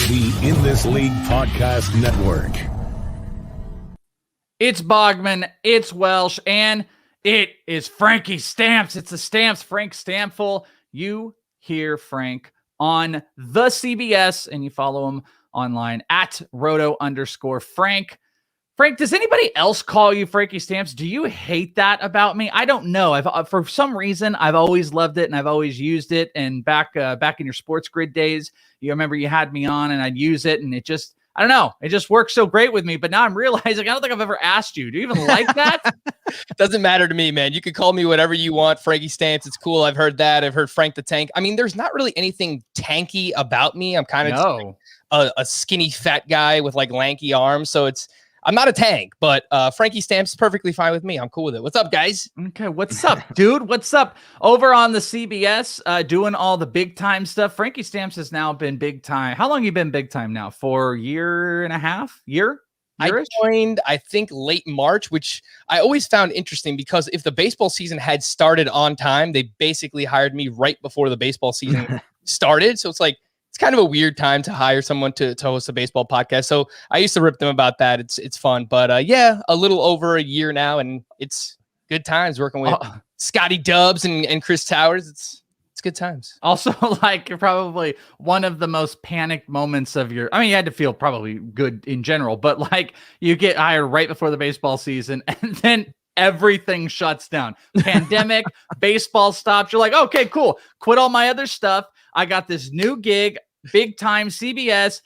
the In This League Podcast Network. It's Bogman, it's Welsh, and it is Frankie Stamps. It's the Stamps, Frank Stampfl. You hear Frank on the CBS, and you follow him online at roto_Frank. Frank, does anybody else call you Frankie Stamps? Do you hate that about me? I don't know. For some reason, I've always loved it and I've always used it. And back in your Sports Grid days, you remember you had me on and I'd use it, and it just, I don't know, it just works so great with me. But now I'm realizing I don't think I've ever asked you. Do you even like that? Doesn't matter to me, man. You can call me whatever you want. Frankie Stamps, it's cool. I've heard that. I've heard Frank the Tank. I mean, there's not really anything tanky about me. I'm kind of a skinny fat guy with like lanky arms, so I'm not a tank, but Frankie Stamps is perfectly fine with me. I'm cool with it. What's up, guys? Okay, what's up, dude? What's up? Over on the CBS, doing all the big time stuff. Frankie Stamps has now been big time. How long have you been big time now? For a year and a half? Year? I joined, I think, late March, which I always found interesting because if the baseball season had started on time, they basically hired me right before the baseball season started. So it's like, it's kind of a weird time to hire someone to host a baseball podcast. So I used to rip them about that. It's fun, but yeah, a little over a year now, and it's good times working with Scotty Dubs and Chris Towers. It's good times. Also, like, you're probably one of the most panicked moments of your, I mean, you had to feel probably good in general, but like you get hired right before the baseball season and then everything shuts down. Pandemic, baseball stops. You're like, okay, cool. Quit all my other stuff. I got this new gig, big time CBS,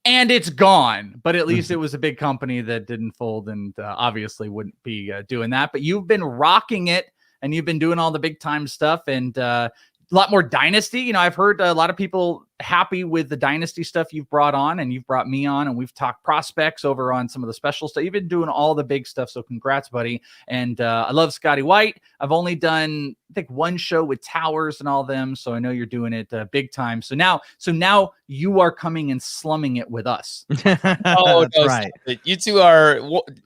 and it's gone. But at least it was a big company that didn't fold and obviously wouldn't be doing that. But you've been rocking it, and you've been doing all the big time stuff and a lot more dynasty. You know, I've heard a lot of people happy with the dynasty stuff you've brought on, and you've brought me on, and we've talked prospects over on some of the special stuff. You've been doing all the big stuff. So congrats, buddy. And I love Scotty White. I've only done, I think, one show with Towers and all them. So I know you're doing it big time. So now you are coming and slumming it with us. Oh, no, right. You two are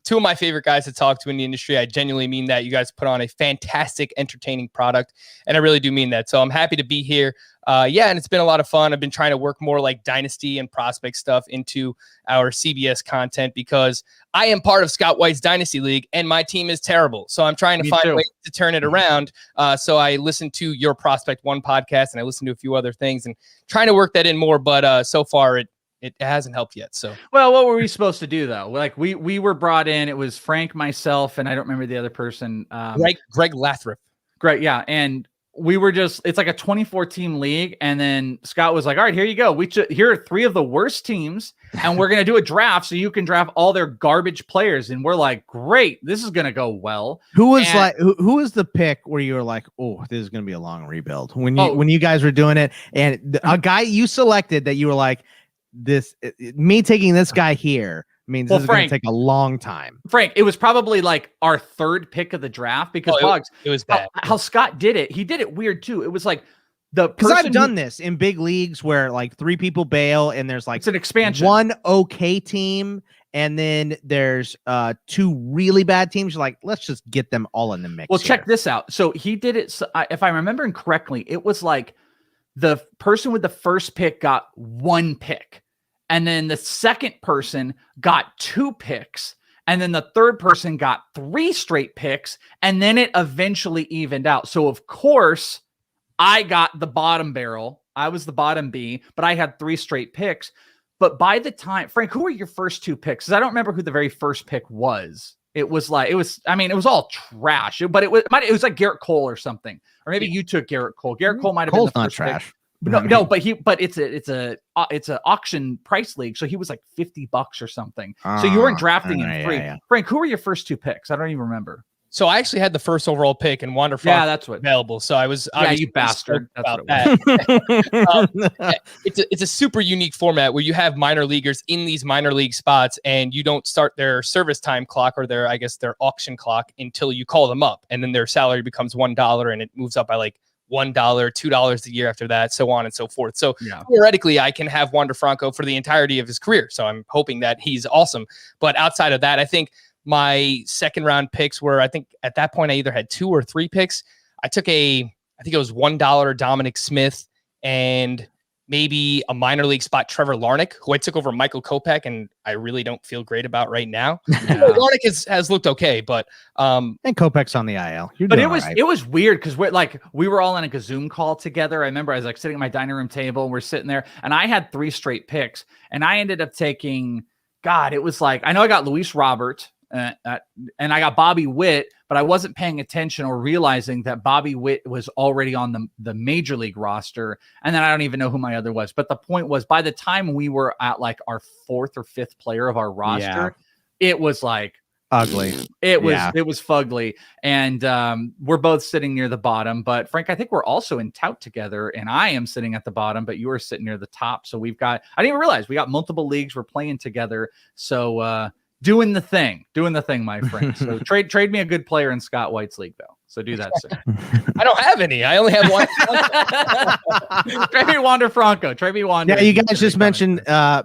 two of my favorite guys to talk to in the industry. I genuinely mean that. You guys put on a fantastic, entertaining product, and I really do mean that. So I'm happy to be here. Yeah, and it's been a lot of fun. I've been trying to work more like dynasty and prospect stuff into our CBS content because I am part of Scott White's Dynasty League and my team is terrible. So I'm trying to find ways to turn it around. So I listened to your Prospect One podcast and I listened to a few other things and trying to work that in more. But so far it hasn't helped yet. So, well, what were we supposed to do though? Like we were brought in. It was Frank, myself, and I don't remember the other person. Greg Lathrop. Great, yeah, and we were just, it's like a 24-team league. And then Scott was like, all right, here you go. Here are 3 of the worst teams. And we're going to do a draft so you can draft all their garbage players. And we're like, great, this is going to go well. Who was the pick where you were like, oh, this is going to be a long rebuild when you guys were doing it? And a guy you selected that you were like, me taking this guy here means this is going to take a long time. Frank, it was probably like our 3rd pick of the draft because it was bad. How Scott did it. He did it weird too. It was like because I've done this in big leagues where like 3 people bail and there's like it's an expansion, one okay team, and then there's 2 really bad teams. You're like, let's just get them all in the mix. Well, check this out. So he did it. So if I'm remembering correctly, it was like the person with the first pick got 1 pick. And then the second person got 2 picks. And then the third person got 3 straight picks. And then it eventually evened out. So, of course, I got the bottom barrel. I was the bottom B, but I had 3 straight picks. But by the time, Frank, who were your first 2 picks? Because I don't remember who the very first pick was. It was all trash. But it was like Garrett Cole or something. Or maybe you took Garrett Cole. Garrett Cole might have been the first trash. Pick. No, but it's a auction price league, so he was like $50 or something. So you weren't drafting him free. Yeah. Frank, who were your first 2 picks? I don't even remember. So I actually had the first overall pick and Wander Franco that's what available. So I was you bastard. That's what that. It's a super unique format where you have minor leaguers in these minor league spots and you don't start their service time clock or their auction clock until you call them up, and then their salary becomes $1 and it moves up by like $1, $2 a year after that, so on and so forth. So theoretically, I can have Wander Franco for the entirety of his career. So I'm hoping that he's awesome. But outside of that, I think my second round picks were, I think at that point, I either had 2 or 3 picks. I took I think it was $1 Dominic Smith and maybe a minor league spot, Trevor Larnach, who I took over Michael Kopech, and I really don't feel great about right now. Larnach has looked okay, but and Kopech's on the IL. But it was weird because we were all on a Zoom call together. I remember I was like sitting at my dining room table. We're sitting there, and I had 3 straight picks, and I ended up taking. God, it was like I know I got Luis Robert. And I got Bobby Witt, but I wasn't paying attention or realizing that Bobby Witt was already on the major league roster. And then I don't even know who my other was. But the point was, by the time we were at like our 4th or 5th player of our roster, it was like ugly. It was fugly. And we're both sitting near the bottom. But Frank, I think we're also in tout together, and I am sitting at the bottom, but you are sitting near the top. So I didn't even realize we got multiple leagues. We're playing together. So doing the thing, my friend. So trade me a good player in Scott White's league, though. So do that, sir. I don't have any. I only have one. Trade me Wander Franco. Trade me Wander. Yeah, you guys just mentioned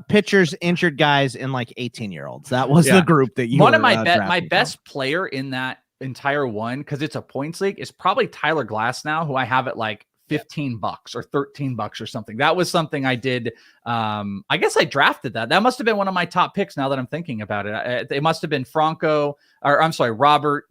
pitchers, injured guys, and like 18-year-olds. That was the group that you. One of my best player in that entire one, because it's a points league, is probably Tyler Glasnow, who I have at like $15 or $13 or something. That was something I did. I guess I drafted that. That must have been one of my top picks now that I'm thinking about it. It must have been Robert,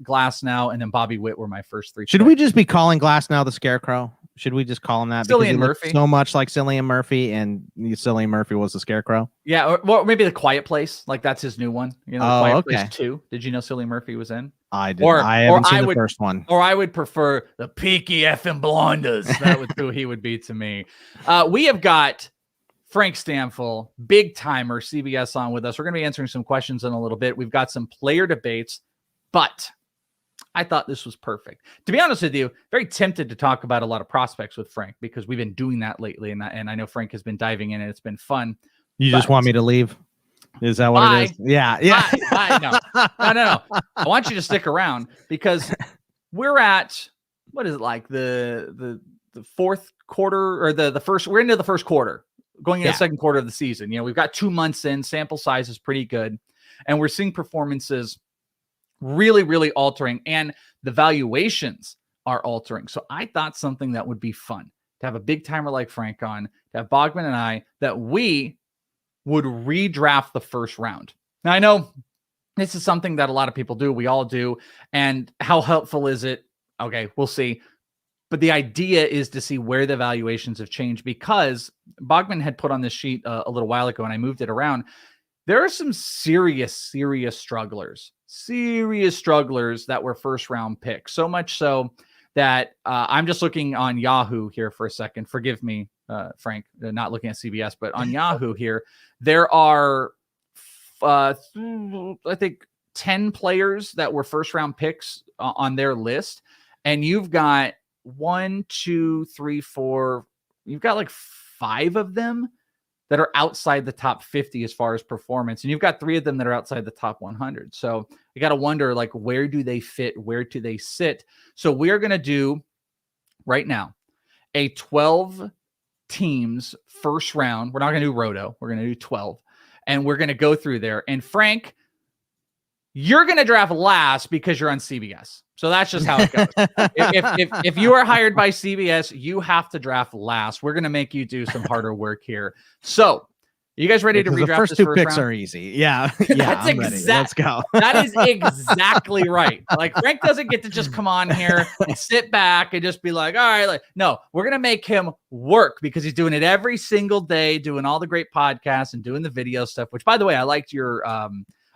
Glasnow, and then Bobby Witt were my first 3. Should we just be calling Glasnow the Scarecrow? Should we just call him that? Cillian Murphy. So much like Cillian Murphy, and Cillian Murphy was the Scarecrow. Yeah, or maybe The Quiet Place. Like that's his new one. You know, The Quiet Place 2. Did you know Cillian Murphy was in? I did. I haven't seen the first one. Or I would prefer the Peaky effing Blondas. That was who he would be to me. We have got Frank Stampfl, big timer, CBS on with us. We're going to be answering some questions in a little bit. We've got some player debates, but I thought this was perfect. To be honest with you, very tempted to talk about a lot of prospects with Frank because we've been doing that lately, and I know Frank has been diving in, and it's been fun. You just want me to leave? Is that what it is? Yeah. No. I want you to stick around because we're at, what is it, like the 4th quarter or the first, we're into the first quarter, going into the second quarter of the season. You know, we've got 2 months in, sample size is pretty good, and we're seeing performances really, really altering, and the valuations are altering. So I thought something that would be fun to have a big timer like Frank on, to have Bogman and I, that we would redraft the first round. Now, I know this is something that a lot of people do. We all do. And how helpful is it? Okay, we'll see. But the idea is to see where the valuations have changed, because Bogman had put on this sheet a little while ago, and I moved it around. There are some serious strugglers that were first round picks. So much so that I'm just looking on Yahoo here for a second. Forgive me, Frank, not looking at CBS, but on Yahoo here, there are, I think, 10 players that were first round picks on their list. And you've got 1, 2, 3, 4, you've got like 5 of them that are outside the top 50 as far as performance. And you've got 3 of them that are outside the top 100. So you got to wonder, like, where do they fit? Where do they sit? So we're going to do right now a 12 teams first round. We're not going to do Roto. We're going to do 12. And we're going to go through there. And Frank, you're going to draft last because you're on CBS. So that's just how it goes. if you are hired by CBS, you have to draft last. We're going to make you do some harder work here. So you guys ready to redraft? The first 2 picks are easy. Yeah. That's exactly. Let's go. That is exactly right. Like, Frank doesn't get to just come on here and sit back and just be like, all right, no, we're going to make him work because he's doing it every single day, doing all the great podcasts and doing the video stuff, which, by the way, I liked your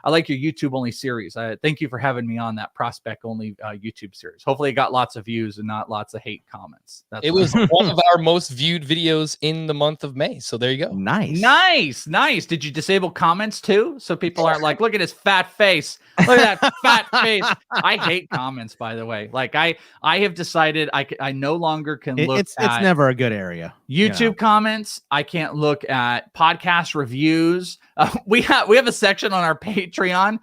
YouTube only series. Thank you for having me on that prospect only YouTube series. Hopefully it got lots of views and not lots of hate comments. It was one of our most viewed videos in the month of May. So there you go. Nice. Did you disable comments too? So people aren't like, look at his fat face. Look at that fat face. I hate comments, by the way. Like I have decided I no longer can look it's never a good area. YouTube comments. I can't look at podcast reviews. We have a section on our Patreon.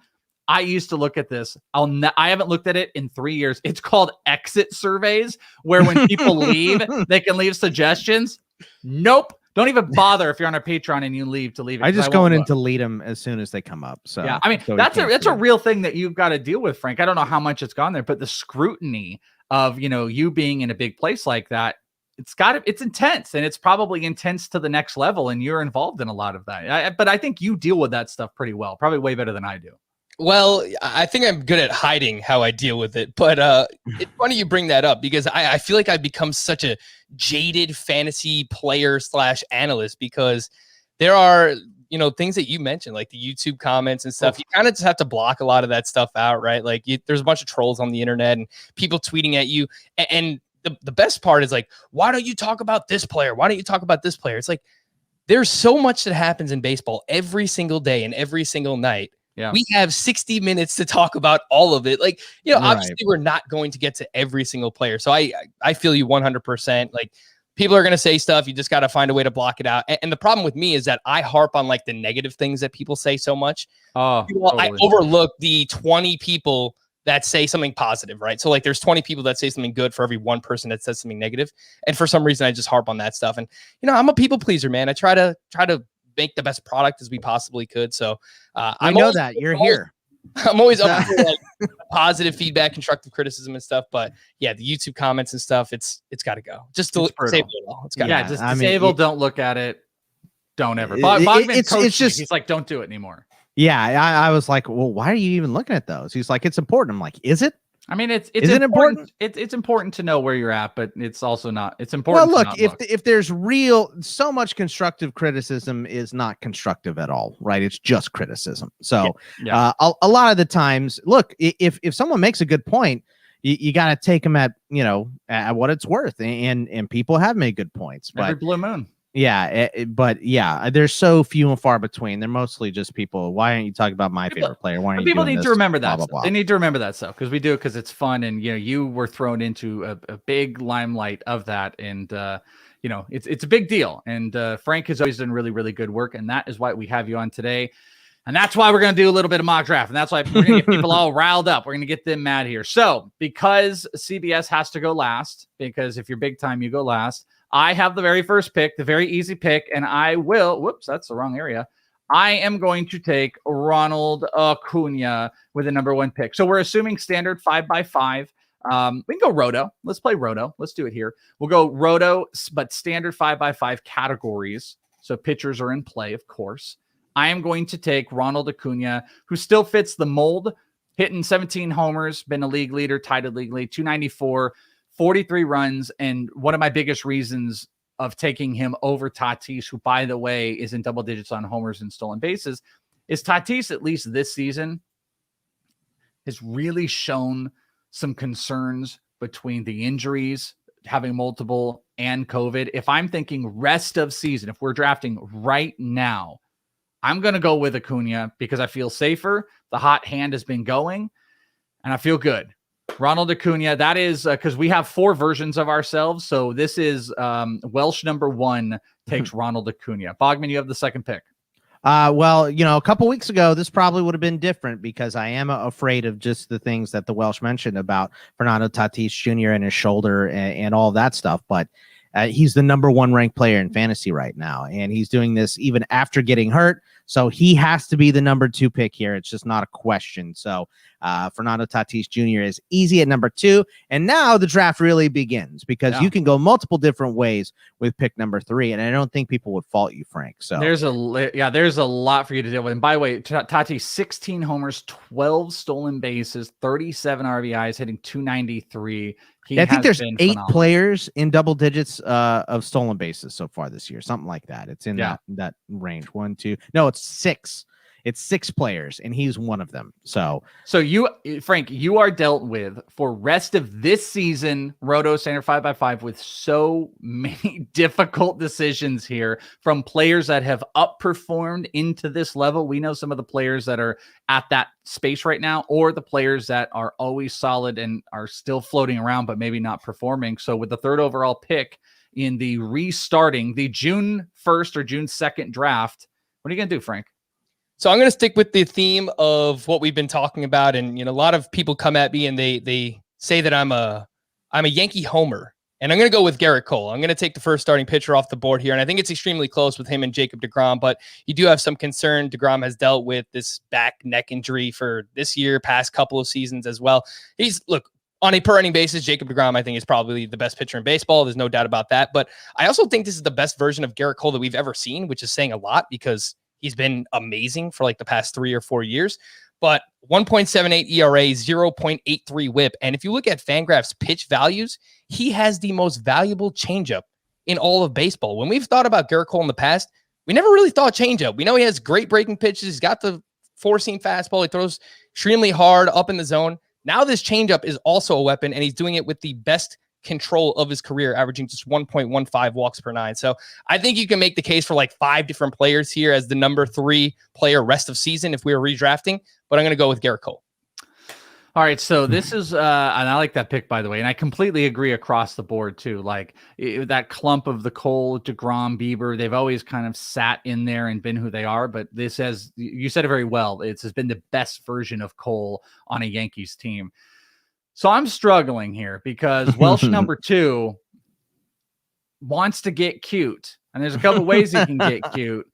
I used to look at this. I haven't looked at it in 3 years. It's called exit surveys, where when people leave, they can leave suggestions. Nope. Don't even bother if you're on our Patreon and you leave to leave it. I just go in and delete them as soon as they come up. So yeah, I mean, that's a real thing that you've got to deal with, Frank. I don't know how much it's gone there, but the scrutiny of, you being in a big place like that, it's intense, and it's probably intense to the next level, and you're involved in a lot of that. But I think you deal with that stuff pretty well, probably way better than I do. Well, I think I'm good at hiding how I deal with it, but it's funny you bring that up because I feel like I've become such a jaded fantasy player / analyst because there are, things that you mentioned, like the YouTube comments and stuff. You kind of just have to block a lot of that stuff out, right? Like there's a bunch of trolls on the internet and people tweeting at you. And the best part is like, why don't you talk about this player? Why don't you talk about this player? It's like, there's so much that happens in baseball every single day and every single night. Yeah. We have 60 minutes to talk about all of it. Like, obviously we're not going to get to every single player. So I feel you 100%. Like, people are going to say stuff. You just got to find a way to block it out. And the problem with me is that I harp on like the negative things that people say so much. Totally. I overlook the 20 people that say something positive, right? So like there's 20 people that say something good for every one person that says something negative. And for some reason, I just harp on that stuff. And, I'm a people pleaser, man. I try to make the best product as we possibly could. So I know that you're here. I'm always up for like positive feedback, constructive criticism and stuff. But yeah, the YouTube comments and stuff, it's got to go. Just to disable it all. It's got to just disable. Don't look at it. Don't ever. Bogman it's just, he's like, don't do it anymore. Yeah, I was like, well, why are you even looking at those? He's like, it's important. I'm like, is it? I mean, it's important. It's important to know where you're at, but it's also not. It's important. Well, look, if there's so much constructive criticism is not constructive at all, right? It's just criticism. So a lot of the times, look, if someone makes a good point, you got to take them at what it's worth, and people have made good points. Every blue moon. Yeah, but there's so few and far between. They're mostly just people. Why aren't you talking about my favorite player? Why aren't people need to remember that? Blah, blah, blah. They need to remember that stuff because we do it because it's fun, and you were thrown into a big limelight of that, and it's a big deal. And Frank has always done really, really good work, and that is why we have you on today. And that's why we're going to do a little bit of mock draft. And that's why we're going to get people all riled up. We're going to get them mad here. So because CBS has to go last, because if you're big time, you go last. I have the very first pick, the very easy pick, and I will, whoops, that's the wrong area. I am going to take Ronald Acuna with the number 1 pick. So we're assuming standard 5x5. We can go roto. Let's play roto. Let's do it here. We'll go roto, but standard 5x5 categories. So pitchers are in play, of course. I am going to take Ronald Acuna, who still fits the mold, hitting 17 homers, been a league leader, tied a league lead, 294, 43 runs. And one of my biggest reasons of taking him over Tatis, who, by the way, is in double digits on homers and stolen bases, is Tatis, at least this season, has really shown some concerns between the injuries, having multiple, and COVID. If I'm thinking rest of season, if we're drafting right now, I'm going to go with Acuna because I feel safer. The hot hand has been going, and I feel good. Ronald Acuna, that is because we have 4 versions of ourselves. So this is Welsh number 1 takes Ronald Acuna. Bogman, you have the second pick. Well, a couple weeks ago, this probably would have been different because I am afraid of just the things that the Welsh mentioned about Fernando Tatis Jr. and his shoulder and all that stuff. But he's the number 1 ranked player in fantasy right now, and he's doing this even after getting hurt. So he has to be the number 2 pick here. It's just not a question. So Fernando Tatis Jr. is easy at number 2. And now the draft really begins because you can go multiple different ways with pick number 3. And I don't think people would fault you, Frank. So there's a lot for you to deal with. And by the way, Tatis, 16 homers, 12 stolen bases, 37 RBIs, hitting 293. I think there's 8 players in double digits of stolen bases so far this year, something like that. It's in that range. 1, 2. No, it's 6. It's 6 players, and he's one of them. So you, Frank, you are dealt with for rest of this season, Roto Standard 5x5 with so many difficult decisions here from players that have outperformed into this level. We know some of the players that are at that space right now, or the players that are always solid and are still floating around, but maybe not performing. So with the 3rd overall pick in the restarting the June 1st or June 2nd draft, what are you going to do, Frank? So I'm going to stick with the theme of what we've been talking about. And, a lot of people come at me and they say that I'm a Yankee homer, and I'm going to go with Garrett Cole. I'm going to take the first starting pitcher off the board here. And I think it's extremely close with him and Jacob Degrom, but you do have some concern. Degrom has dealt with this back neck injury for this year, past couple of seasons as well. He's On a per inning basis, Jacob Degrom, I think, is probably the best pitcher in baseball. There's no doubt about that. But I also think this is the best version of Garrett Cole that we've ever seen, which is saying a lot because he's been amazing for like the past 3 or 4 years. But 1.78 ERA, 0.83 whip. And if you look at Fangraph's pitch values, he has the most valuable changeup in all of baseball. When we've thought about Garrett Cole in the past, we never really thought changeup. We know he has great breaking pitches. He's got the four-seam fastball. He throws extremely hard up in the zone. Now this changeup is also a weapon, and he's doing it with the best control of his career, averaging just 1.15 walks per 9. So I think you can make the case for like 5 different players here as the number 3 player rest of season if we were redrafting, but I'm going to go with Garrett Cole. All right, so this is, and I like that pick, by the way, and I completely agree across the board, too. Like, that clump of the Cole, Degrom, Bieber, they've always kind of sat in there and been who they are, but this has, you said it very well, has been the best version of Cole on a Yankees team. So I'm struggling here because Welsh number 2 wants to get cute, and there's a couple ways he can get cute.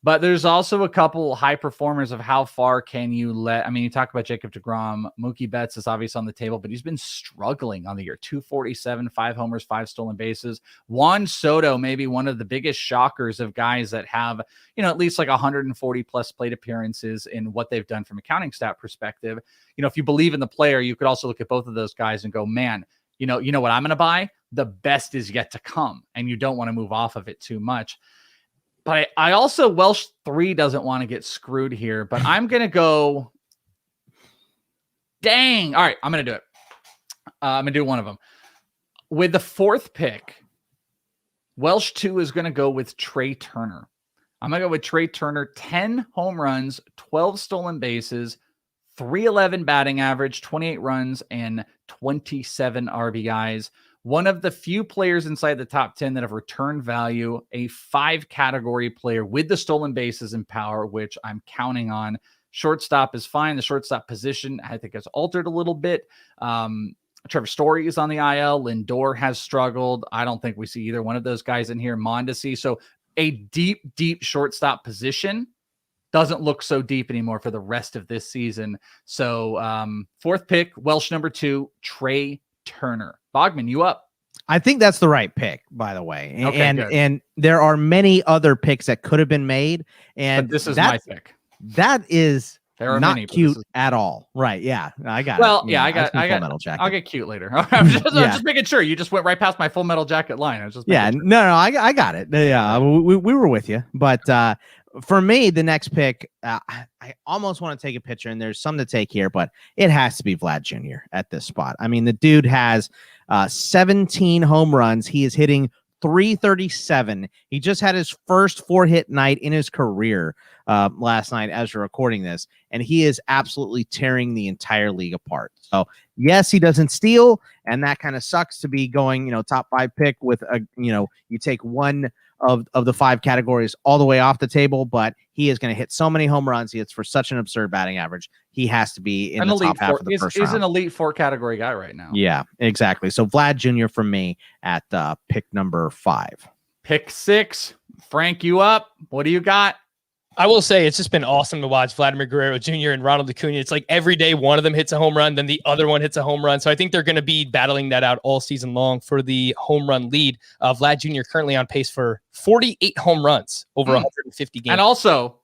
But there's also a couple high performers of how far can you let, I mean, you talk about Jacob Degrom, Mookie Betts is obviously on the table, but he's been struggling on the year. 247, 5 homers, 5 stolen bases. Juan Soto, maybe one of the biggest shockers of guys that have, at least like 140 plus plate appearances in what they've done from a counting stat perspective. If you believe in the player, you could also look at both of those guys and go, man, you know what I'm going to buy? The best is yet to come. And you don't want to move off of it too much. But I also, Welsh 3 doesn't want to get screwed here, but I'm going to go, dang. All right, I'm going to do it. I'm going to do one of them. With the 4th pick, Welsh 2 is going to go with Trey Turner. I'm going to go with Trey Turner, 10 home runs, 12 stolen bases, 311 batting average, 28 runs, and 27 RBIs. One of the few players inside the top 10 that have returned value, a 5-category player with the stolen bases and power, which I'm counting on. Shortstop is fine. The shortstop position, I think, has altered a little bit. Trevor Story is on the IL. Lindor has struggled. I don't think we see either one of those guys in here. Mondesi. So a deep shortstop position doesn't look so deep anymore for the rest of this season. So 4th pick, Welsh number 2, Trey Turner. Bogman, you up? I think that's the right pick, by the way. Okay, and there are many other picks that could have been made. And but this is my pick. That is not many, cute at all. Right. Yeah. I got well, it. Yeah, I got Full Metal Jacket. I'll get cute later. I'm just making sure. You just went right past my Full Metal Jacket line. I was just sure. No, I got it. Yeah, we were with you. But for me, the next pick, I almost want to take a picture, and there's some to take here, but it has to be Vlad Jr. at this spot. I mean, the dude has 17 home runs. He is hitting .337. He just had his first 4-hit night in his career last night as we're recording this, and he is absolutely tearing the entire league apart. So yes, he doesn't steal, and that kind of sucks to be going, top 5 pick with a, you take one of the 5 categories all the way off the table, but he is going to hit so many home runs. He hits for such an absurd batting average. He has to be in the top half of the first round. He's an elite 4 category guy right now. Yeah, exactly. So Vlad Jr. for me at pick number 5. Pick 6. Frank, you up? What do you got? I will say it's just been awesome to watch Vladimir Guerrero Jr. and Ronald Acuna. It's like every day one of them hits a home run, then the other one hits a home run. So I think they're going to be battling that out all season long for the home run lead. Vlad Jr. currently on pace for 48 home runs over 150 games. And also,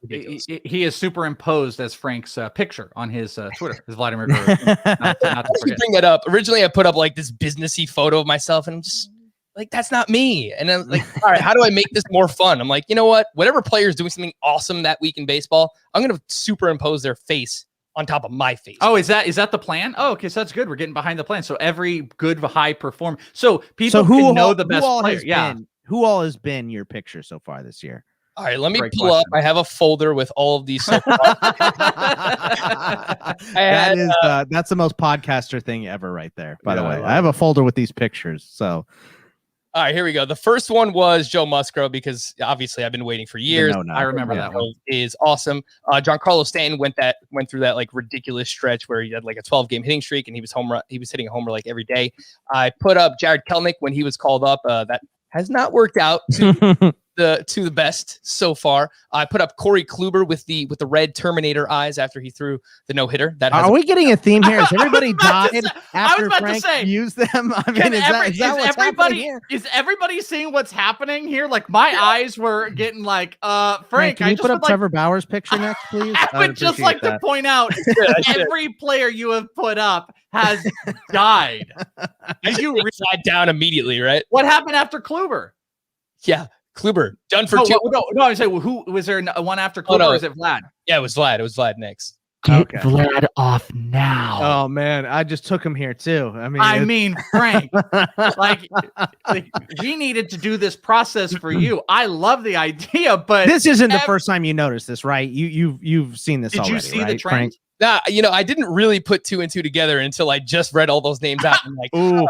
he is superimposed as Frank's picture on his Twitter. Is Vladimir Guerrero. not to bring that up. Originally, I put up like this businessy photo of myself, and I'm just like, that's not me. And I'm like, all right, how do I make this more fun? I'm like, you know what? Whatever player is doing something awesome that week in baseball, I'm going to superimpose their face on top of my face. Oh, is that the plan? Oh, okay. So that's good. We're getting behind the plan. So every good high performer. So people can know the best player. Yeah. Who all has been your picture so far this year? All right, let me pull up. I have a folder with all of these. That's the most podcaster thing ever right there, by the way. I have a folder with these pictures. So all right, here we go. The first one was Joe Musgrove because obviously I've been waiting for years. I remember that one. Is awesome. Giancarlo Stanton went through that like ridiculous stretch where he had like a 12-game hitting streak and he was hitting a homer like every day. I put up Jared Kelenic when he was called up. That has not worked out the best so far. I put up Corey Kluber with the red Terminator eyes after he threw the no-hitter. Are we getting a theme here? Has everybody died after Frank used them? I mean, is everybody seeing what's happening here? Like my eyes were getting like, Frank, can you put up Trevor Bauer's picture next, please? I would just like to point out every player you have put up has died. Did you read that down immediately, right? What happened after Kluber? Yeah. Kluber done for 2. No, I say, well, who was there? One after Kluber? Or is it Vlad? Yeah, it was Vlad. It was Vlad next. Get Vlad off now. Oh man, I just took him here too. I mean, Frank, like we needed to do this process for you. I love the idea, but this isn't the first time you noticed this, right? You've seen this already. Did you see right, the trend? Nah, I didn't really put 2 and 2 together until I just read all those names out. I'm like, ooh,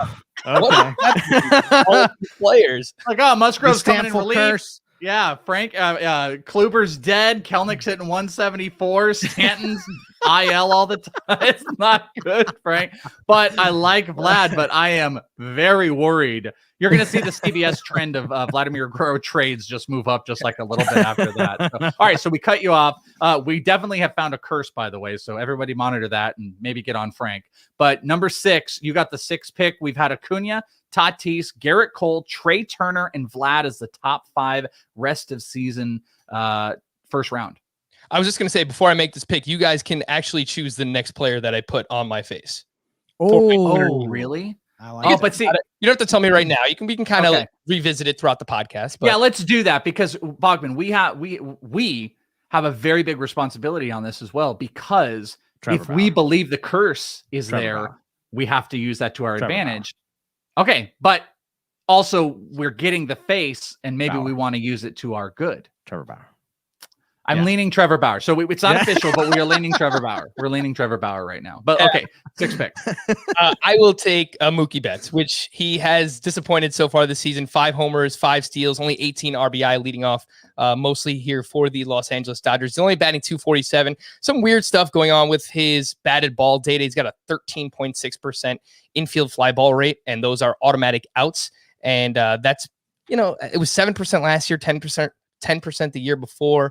okay. All players. Like, Musgrove's coming in relief. Curse. Yeah, Frank. Kluber's dead. Kelnick's hitting 174. Stanton's IL all the time. It's not good, Frank. But I like Vlad. But I am very worried. You're going to see the CBS trend of Vladimir Guerrero trades just move up just like a little bit after that. So, all right, so we cut you off. We definitely have found a curse, by the way. So everybody monitor that and maybe get on Frank. But number 6, you got the 6th pick. We've had Acuna, Tatis, Garrett Cole, Trey Turner, and Vlad as the top 5 rest of season first round. I was just going to say, before I make this pick, you guys can actually choose the next player that I put on my face. Oh, really? But see, you don't have to tell me right now. We can kind of like revisit it throughout the podcast. But. Yeah, let's do that because Bogman, we have a very big responsibility on this as well because we believe the curse is there, we have to use that to our advantage. Okay, but also we're getting the face, and maybe we want to use it to our good. Trevor Bauer. I'm leaning Trevor Bauer. So it's not official, but we are leaning Trevor Bauer. We're leaning Trevor Bauer right now. But okay, 6 picks. I will take Mookie Betts, which he has disappointed so far this season. 5 homers, 5 steals, only 18 RBI leading off mostly here for the Los Angeles Dodgers. He's only batting .247. Some weird stuff going on with his batted ball data. He's got a 13.6% infield fly ball rate, and those are automatic outs. And that's, it was 7% last year, 10% the year before,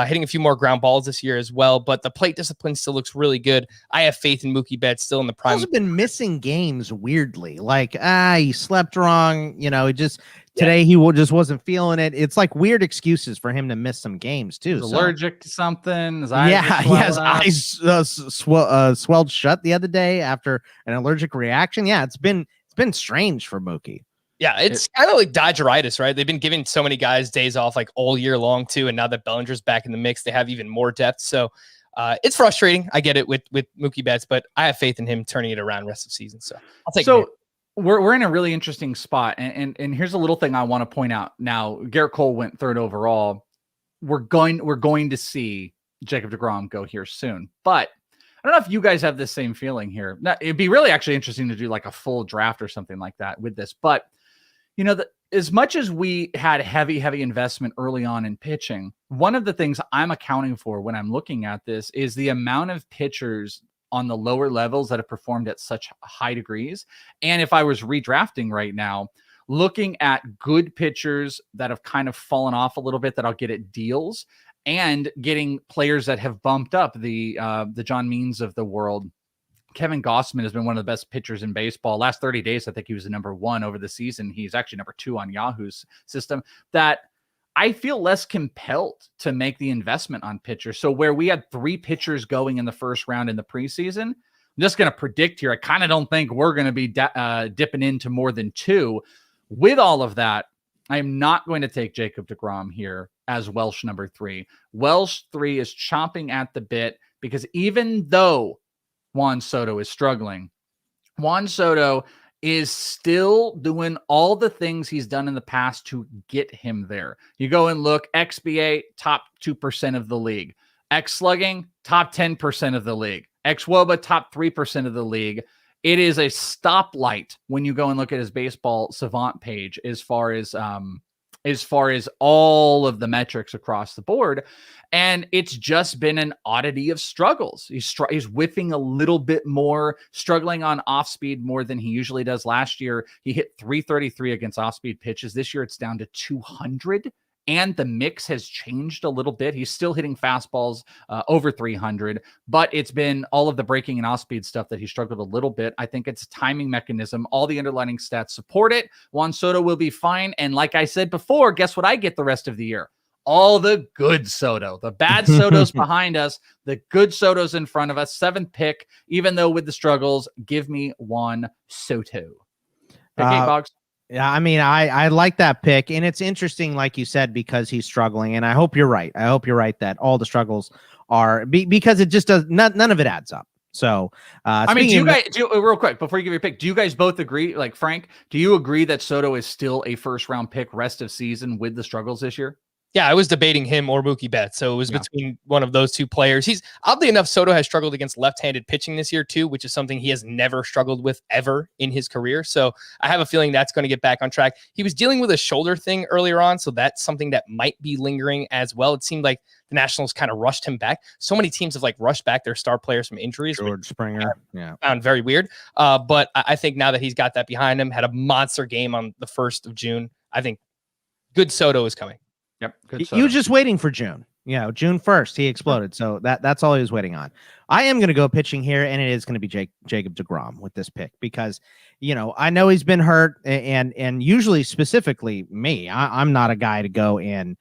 hitting a few more ground balls this year as well. But the plate discipline still looks really good. I have faith in Mookie Betts still in the prime. He's been missing games weirdly. Like, he slept wrong. He just today he just wasn't feeling it. It's like weird excuses for him to miss some games too. He's allergic to something. His eyes swelled shut the other day after an allergic reaction. Yeah, it's been strange for Mookie. Yeah, it's kind of like Dodgeritis, right? They've been giving so many guys days off like all year long too, and now that Bellinger's back in the mix, they have even more depth. So it's frustrating. I get it with Mookie Betts, but I have faith in him turning it around rest of the season. So I'll take. So we're in a really interesting spot, and here's a little thing I want to point out. Now, Garrett Cole went 3rd overall. We're going to see Jacob Degrom go here soon, but I don't know if you guys have the same feeling here. Now, it'd be really actually interesting to do like a full draft or something like that with this, but. As much as we had heavy investment early on in pitching, one of the things I'm accounting for when I'm looking at this is the amount of pitchers on the lower levels that have performed at such high degrees. And if I was redrafting right now, looking at good pitchers that have kind of fallen off a little bit that I'll get at deals and getting players that have bumped up, the John Means of the world. Kevin Gossman has been one of the best pitchers in baseball. Last 30 days, I think he was the number 1 over the season. He's actually number 2 on Yahoo's system. That I feel less compelled to make the investment on pitchers. So where we had 3 pitchers going in the first round in the preseason, I'm just going to predict here. I kind of don't think we're going to be dipping into more than 2. With all of that, I'm not going to take Jacob Degrom here as Welsh number 3. Welsh 3 is chomping at the bit because even though Juan Soto is struggling, Juan Soto is still doing all the things he's done in the past to get him there. You go and look, XBA, top 2% of the league. X-slugging, top 10% of the league. X-WOBA, top 3% of the league. It is a stoplight when you go and look at his baseball savant page as far as all of the metrics across the board. And it's just been an oddity of struggles. He's whiffing a little bit more, struggling on off speed more than he usually does. Last year, he hit 333 against off speed pitches. This year, it's down to 200. and the mix has changed a little bit. He's still hitting fastballs over 300, but it's been all of the breaking and off-speed stuff that he struggled a little bit. I think it's a timing mechanism. All the underlying stats support it. Juan Soto will be fine. And like I said before, guess what I get the rest of the year? All the good Soto. The bad Soto's behind us. The good Soto's in front of us. 7th pick, even though with the struggles, give me Juan Soto. Okay, Boggs. Yeah, I mean, I like that pick, and it's interesting, like you said, because he's struggling, and I hope you're right. I hope you're right that all the struggles are because it just does none of it adds up. So, I mean, do you guys real quick before you give your pick? Do you guys both agree? Like Frank, do you agree that Soto is still a first-round pick rest of season with the struggles this year? Yeah, I was debating him or Mookie Betts, so it was between one of those two players. He's oddly enough, Soto has struggled against left-handed pitching this year too, which is something he has never struggled with ever in his career. So I have a feeling that's going to get back on track. He was dealing with a shoulder thing earlier on, so that's something that might be lingering as well. It seemed like the Nationals kind of rushed him back. So many teams have rushed back their star players from injuries. George Springer, found very weird. But I think now that he's got that behind him, had a monster game on the 1st of June. I think good Soto is coming. Yep. Good He was just waiting for June. June 1st, he exploded. So that's all he was waiting on. I am going to go pitching here, and it is going to be Jacob Degrom with this pick because, I know he's been hurt, and usually specifically me, I'm not a guy to go and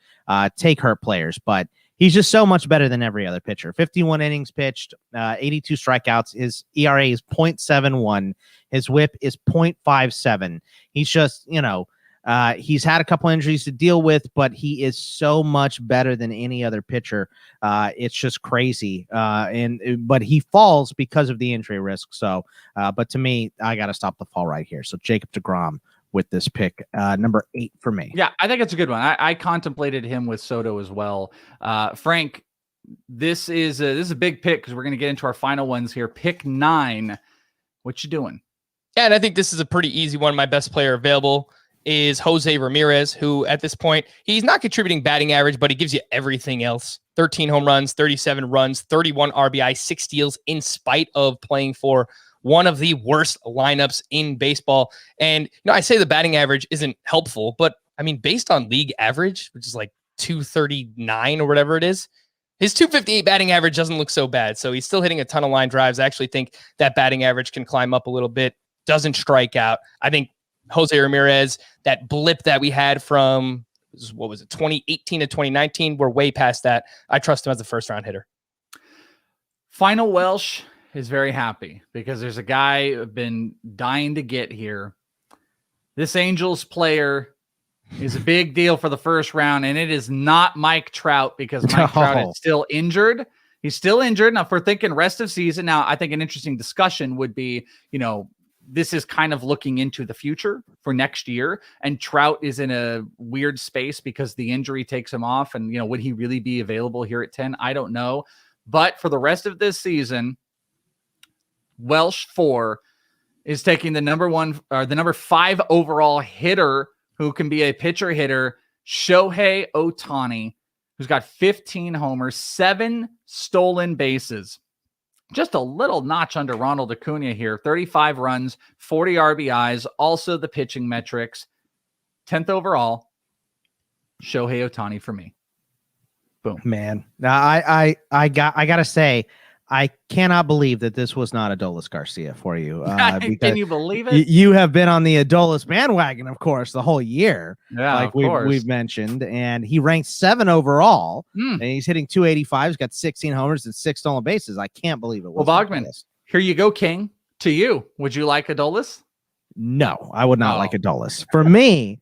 take hurt players, but he's just so much better than every other pitcher. 51 innings pitched, 82 strikeouts. His ERA is 0.71. His WHIP is 0.57. He's just, he's had a couple injuries to deal with, but he is so much better than any other pitcher. It's just crazy. But he falls because of the injury risk. So, but to me, I got to stop the fall right here. So Jacob Degrom with this pick, number 8 for me. Yeah, I think it's a good one. I contemplated him with Soto as well. Frank, this is a big pick because we're going to get into our final ones here. Pick 9. What you doing? Yeah, and I think this is a pretty easy one. My best player available is Jose Ramirez, who at this point, he's not contributing batting average, but he gives you everything else. 13 home runs, 37 runs, 31 RBI, 6 steals in spite of playing for one of the worst lineups in baseball. And, I say the batting average isn't helpful, but I mean, based on league average, which is 239 or whatever it is, his 258 batting average doesn't look so bad. So he's still hitting a ton of line drives. I actually think that batting average can climb up a little bit, doesn't strike out. I think Jose Ramirez, that blip that we had from, 2018 to 2019, we're way past that. I trust him as a first-round hitter. Final Welsh is very happy because there's a guy who's been dying to get here. This Angels player is a big deal for the first round, and it is not Mike Trout because Mike Trout is still injured. He's still injured. Now, if we're thinking rest of season, now I think an interesting discussion would be, this is kind of looking into the future for next year. And Trout is in a weird space because the injury takes him off. And, would he really be available here at 10? I don't know. But for the rest of this season, Welsh 4 is taking the number 5 overall hitter who can be a pitcher hitter, Shohei Ohtani, who's got 15 homers, 7 stolen bases. Just a little notch under Ronald Acuna here. 35 runs, 40 RBIs, also the pitching metrics. 10th overall, Shohei Ohtani for me. Boom. Man, now I got to say, I cannot believe that this was not Adolis Garcia for you. Can you believe it? You have been on the Adolis bandwagon, of course, the whole year. Yeah, like we've mentioned, and he ranked 7 overall. And he's hitting 285. He's got 16 homers and 6 stolen bases. I can't believe it. Well, Bogman, here you go, King. To you, would you like Adolis? No, I would not like Adolis. For me,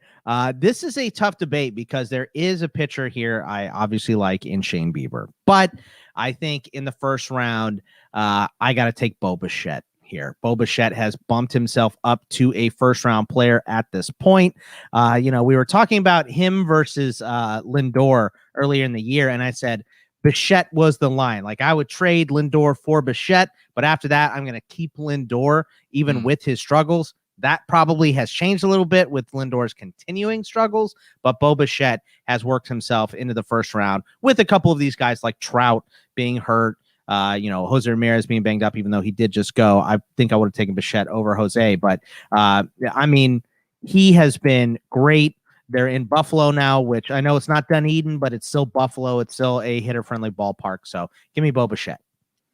this is a tough debate because there is a pitcher here I obviously like in Shane Bieber, but I think in the first round, I got to take Bo Bichette here. Bo Bichette has bumped himself up to a first-round player at this point. We were talking about him versus Lindor earlier in the year, and I said Bichette was the line. Like, I would trade Lindor for Bichette, but after that, I'm going to keep Lindor even with his struggles. That probably has changed a little bit with Lindor's continuing struggles, but Bo Bichette has worked himself into the first round with a couple of these guys like Trout being hurt, Jose Ramirez being banged up, even though he did just go. I think I would have taken Bichette over Jose, but he has been great. They're in Buffalo now, which I know it's not Dunedin, but it's still Buffalo. It's still a hitter-friendly ballpark. So give me Bo Bichette.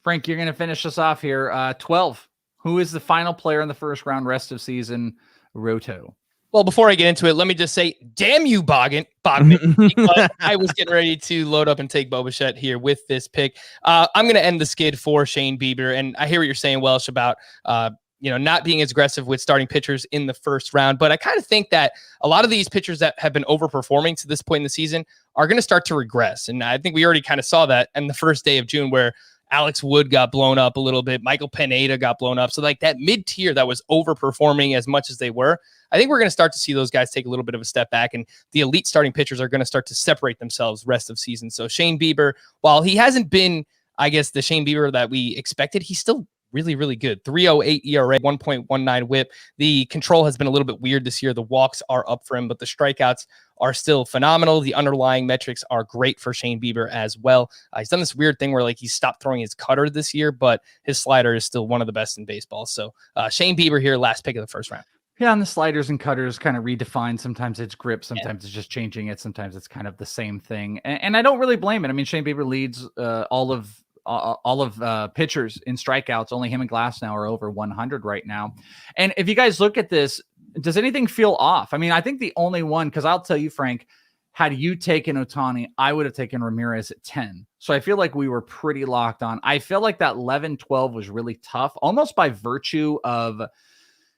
Frank, you're going to finish us off here. 12. Who is the final player in the first round rest of season Roto? Well, before I get into it, let me just say, damn you, Bogman, because I was getting ready to load up and take Bo Bichette here with this pick. I'm going to end the skid for Shane Bieber, and I hear what you're saying, Welsh, about not being as aggressive with starting pitchers in the first round, but I kind of think that a lot of these pitchers that have been overperforming to this point in the season are going to start to regress, and I think we already kind of saw that in the first day of June where Alex Wood got blown up a little bit. Michael Pineda got blown up. So like that mid-tier that was overperforming as much as they were, I think we're going to start to see those guys take a little bit of a step back, and the elite starting pitchers are going to start to separate themselves rest of season. So Shane Bieber, while he hasn't been, I guess, the Shane Bieber that we expected, he's still really, really good. 3.08 ERA, 1.19 whip. The control has been a little bit weird this year. The walks are up for him, but the strikeouts are still phenomenal. The underlying metrics are great for Shane Bieber as well. He's done this weird thing where like he stopped throwing his cutter this year, but his slider is still one of the best in baseball. So Shane Bieber here, last pick of the first round. Yeah, and the sliders and cutters kind of redefined. Sometimes it's grip, sometimes it's just changing it. Sometimes it's kind of the same thing. And I don't really blame it. I mean, Shane Bieber leads all of pitchers in strikeouts. Only him and Glasnow are over 100 right now. And if you guys look at this, does anything feel off? I mean, I think the only one, because I'll tell you, Frank, had you taken Ohtani, I would have taken Ramirez at 10. So I feel like we were pretty locked on. I feel like that 11-12 was really tough, almost by virtue of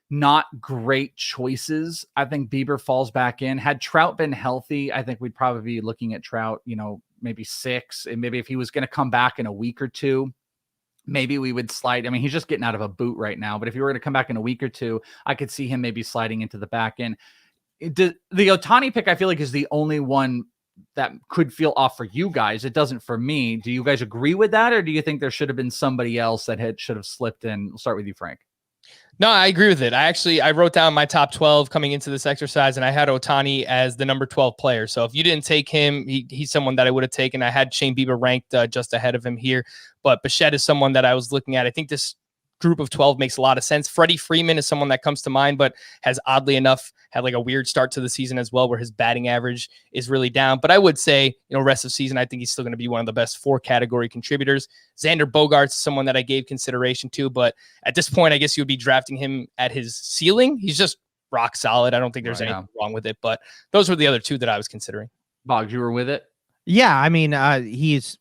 not great choices. I think Bieber falls back in. Had Trout been healthy, I think we'd probably be looking at Trout, maybe 6. And maybe if he was going to come back in a week or two, maybe we would slide. I mean, he's just getting out of a boot right now, but if he were going to come back in a week or two, I could see him maybe sliding into the back end. The Ohtani pick, I feel like, is the only one that could feel off for you guys. It doesn't for me. Do you guys agree with that? Or do you think there should have been somebody else that should have slipped in? We'll start with you, Frank. No, I agree with it. I wrote down my top 12 coming into this exercise, and I had Ohtani as the number 12 player. So if you didn't take him, he's someone that I would have taken. I had Shane Bieber ranked just ahead of him here, but Bichette is someone that I was looking at. I think this group of 12 makes a lot of sense. Freddie Freeman is someone that comes to mind, but has oddly enough had like a weird start to the season as well, where his batting average is really down. But I would say, rest of season, I think he's still going to be one of the best 4 category contributors. Xander Bogaerts is someone that I gave consideration to, but at this point, I guess you would be drafting him at his ceiling. He's just rock solid. I don't think there's anything wrong with it, but those were the other 2 that I was considering. Boggs, you were with it? Yeah, I mean, he's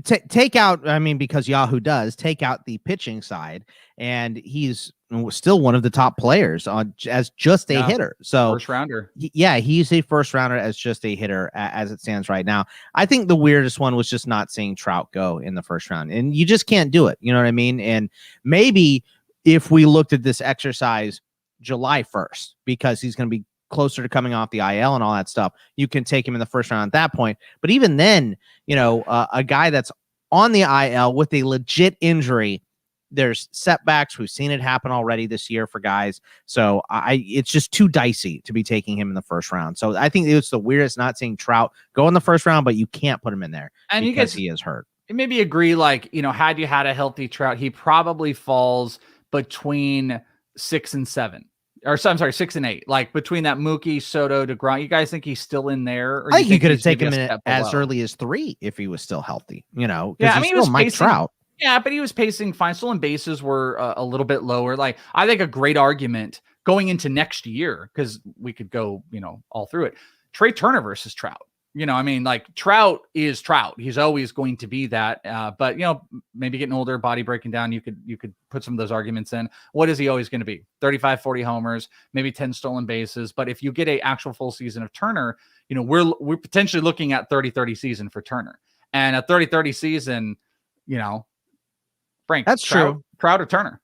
take out, I mean, because Yahoo does take out the pitching side, and he's still one of the top players as just a hitter. So first rounder. He's a first rounder as just a hitter as it stands right now. I think the weirdest one was just not seeing Trout go in the first round, and you just can't do it. You know what I mean? And maybe if we looked at this exercise July 1st, because he's going to be closer to coming off the IL and all that stuff, you can take him in the first round at that point. But even then, a guy that's on the IL with a legit injury, there's setbacks. We've seen it happen already this year for guys. So it's just too dicey to be taking him in the first round. So I think it's the weirdest not seeing Trout go in the first round, but you can't put him in there and because he is hurt. Maybe agree, had you had a healthy Trout, he probably falls between 6 and 7. Or so, I'm sorry, 6 and 8, like between that Mookie, Soto, Degrom. You guys think he's still in there? Or I think you could have taken him in as early as 3 if he was still healthy. Yeah, I mean, he was Mike Trout. Yeah, but he was pacing fine. Stolen bases were a little bit lower. Like, I think a great argument going into next year, because we could go, all through it. Trey Turner versus Trout. Trout is Trout. He's always going to be that. But maybe getting older, body breaking down, you could put some of those arguments in. What is he always going to be? 35, 40 homers, maybe 10 stolen bases. But if you get a actual full season of Turner, we're potentially looking at 30-30 season for Turner. And a 30-30 season, Frank, that's true. Trout or Turner?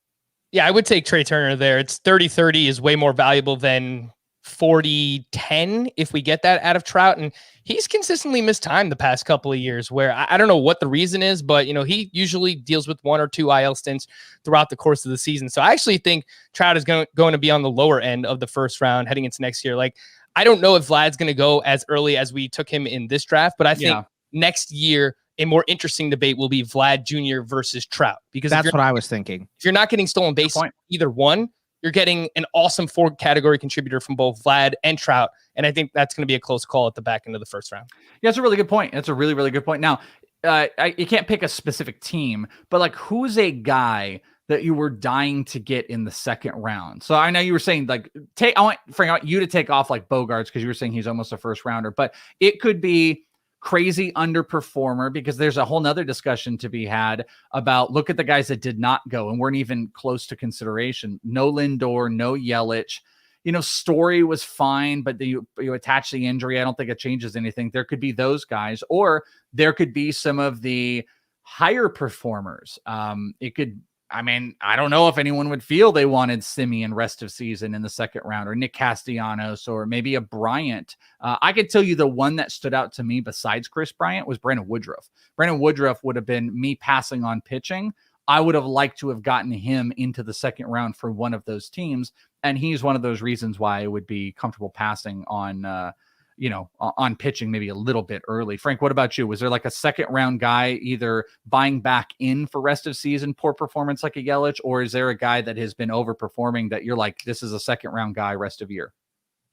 Yeah, I would take Trey Turner there. It's 30-30 is way more valuable than 40-10 if we get that out of Trout. And he's consistently missed time the past couple of years, where I don't know what the reason is, but he usually deals with 1 or 2 IL stints throughout the course of the season. So I actually think Trout is going to be on the lower end of the first round heading into next year. Like, I don't know if Vlad's going to go as early as we took him in this draft, but I think next year a more interesting debate will be Vlad Jr. versus Trout, because that's what I was thinking. If you're not getting stolen base either one, you're getting an awesome 4-category contributor from both Vlad and Trout. And I think that's going to be a close call at the back end of the first round. Yeah, that's a really good point. That's a really, really good point. Now, you can't pick a specific team, but like, who's a guy that you were dying to get in the second round? So I know you were saying like, Frank, I want you to take off like Bogarts because you were saying he's almost a first rounder, but it could be crazy underperformer, because there's a whole nother discussion to be had about, look at the guys that did not go and weren't even close to consideration. No Lindor, no Yelich. Story was fine, but you attach the injury. I don't think it changes anything. There could be those guys, or there could be some of the higher performers. I don't know if anyone would feel they wanted Simeon rest of season in the second round, or Nick Castellanos, or maybe a Bryant. I could tell you the one that stood out to me besides Chris Bryant was Brandon Woodruff. Brandon Woodruff would have been me passing on pitching. I would have liked to have gotten him into the second round for one of those teams. And he's one of those reasons why I would be comfortable passing on, on pitching maybe a little bit early. Frank, what about you? Was there like a second round guy either buying back in for rest of season, poor performance like a Yelich, or is there a guy that has been overperforming that you're like, this is a second round guy rest of year?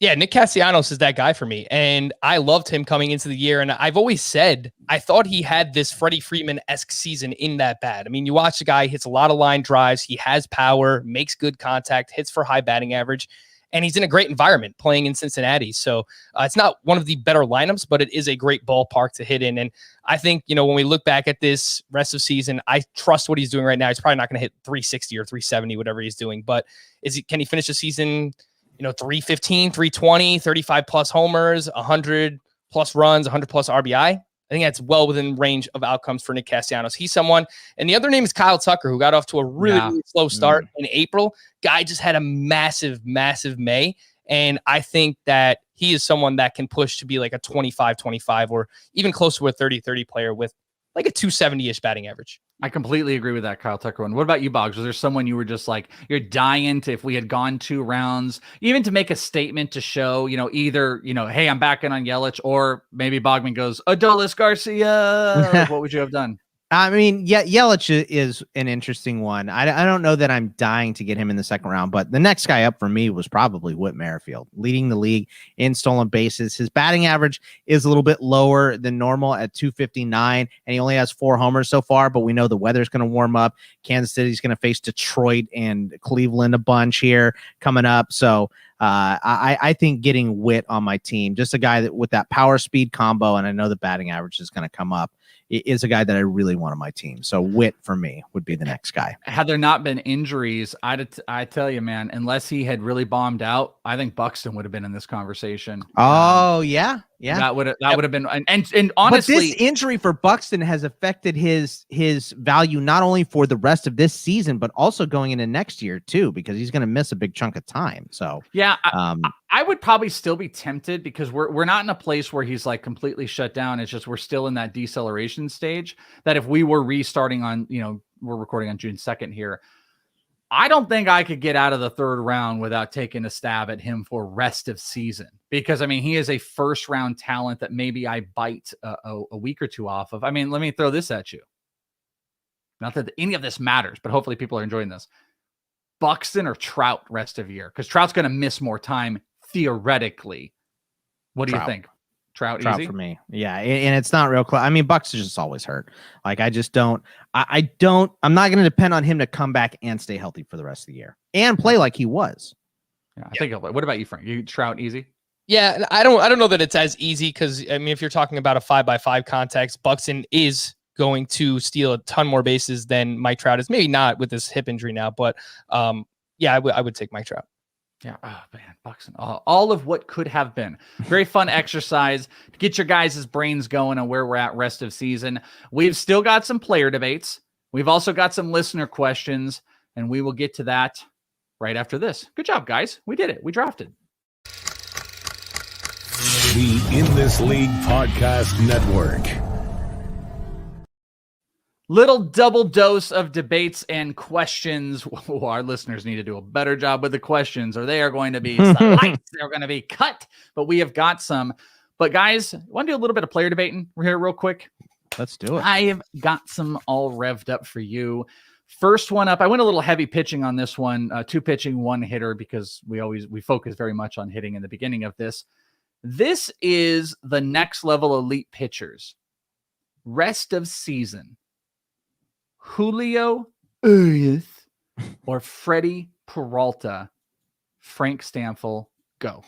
Yeah, Nick Castellanos is that guy for me. And I loved him coming into the year. And I've always said, I thought he had this Freddy Freeman-esque season in that bat. I mean, you watch the guy, hits a lot of line drives. He has power, makes good contact, hits for high batting average. And he's in a great environment playing in Cincinnati. So it's not one of the better lineups, but it is a great ballpark to hit in. And I think, when we look back at this rest of season, I trust what he's doing right now. He's probably not going to hit 360 or 370, whatever he's doing. But can he finish the season, 315, 320, 35 plus homers, 100 plus runs, 100 plus RBI? I think that's well within range of outcomes for Nick Castellanos. He's someone, and the other name is Kyle Tucker, who got off to a really slow start in April. Guy just had a massive, massive May. And I think that he is someone that can push to be like a 25-25 or even close to a 30-30 player with like a 270-ish batting average. I completely agree with that Kyle Tucker one. What about you, Boggs? Was there someone you were just like, you're dying to, if we had gone 2 rounds, even to make a statement to show, either, hey, I'm backing on Yelich, or maybe Bogman goes, Adolis Garcia. Like, what would you have done? I mean, yeah, Yelich is an interesting one. I don't know that I'm dying to get him in the second round, but the next guy up for me was probably Whit Merrifield, leading the league in stolen bases. His batting average is a little bit lower than normal at 259, and he only has 4 homers so far, but we know the weather's going to warm up. Kansas City's going to face Detroit and Cleveland a bunch here coming up. So I think getting Whit on my team, just a guy that with that power speed combo, and I know the batting average is going to come up, is a guy that I really want on my team. So Whit for me would be the next guy. Had there not been injuries, I tell you, man, unless he had really bombed out, I think Buxton would have been in this conversation. Oh, yeah. That would have been, and honestly, but this injury for Buxton has affected his value not only for the rest of this season, but also going into next year too, because he's going to miss a big chunk of time. So yeah, I would probably still be tempted, because we're not in a place where he's like completely shut down. It's just we're still in that deceleration stage. That if we were restarting on, we're recording on June 2nd here, I don't think I could get out of the third round without taking a stab at him for rest of season, because I mean, he is a first round talent that maybe I bite a week or 2 off of. I mean, let me throw this at you. Not that any of this matters, but hopefully people are enjoying this. Buxton or Trout rest of year, because Trout's going to miss more time theoretically. What do you think? Trout easy for me. Yeah. And it's not real close. I mean, Bucks is just always hurt. Like, I just don't, I'm not going to depend on him to come back and stay healthy for the rest of the year and play like he was. Yeah. I think, what about you, Frank? You Trout easy? Yeah. I don't know that it's as easy, because I mean, if you're talking about a 5x5 context, Buxton is going to steal a ton more bases than Mike Trout is. Maybe not with this hip injury now, but yeah, I would take Mike Trout. Yeah. Oh man, Buxton. All of what could have been. Very fun exercise to get your guys' brains going on where we're at rest of season. We've still got some player debates. We've also got some listener questions, and we will get to that right after this. Good job, guys. We did it. We drafted. The In This League Podcast Network. Little double dose of debates and questions. Whoa, our listeners need to do a better job with the questions, or they are going to be sliced. They're going to be cut, but we have got some. But guys, want to do a little bit of player debating? We're here real quick. Let's do it. I have got some all revved up for you. First one up, I went a little heavy pitching on this one, 2 pitching, 1 hitter, because we focus very much on hitting in the beginning of this. This is the next level elite pitchers. Rest of season. Julio Urias or Freddy Peralta. Frank Stampfl, go.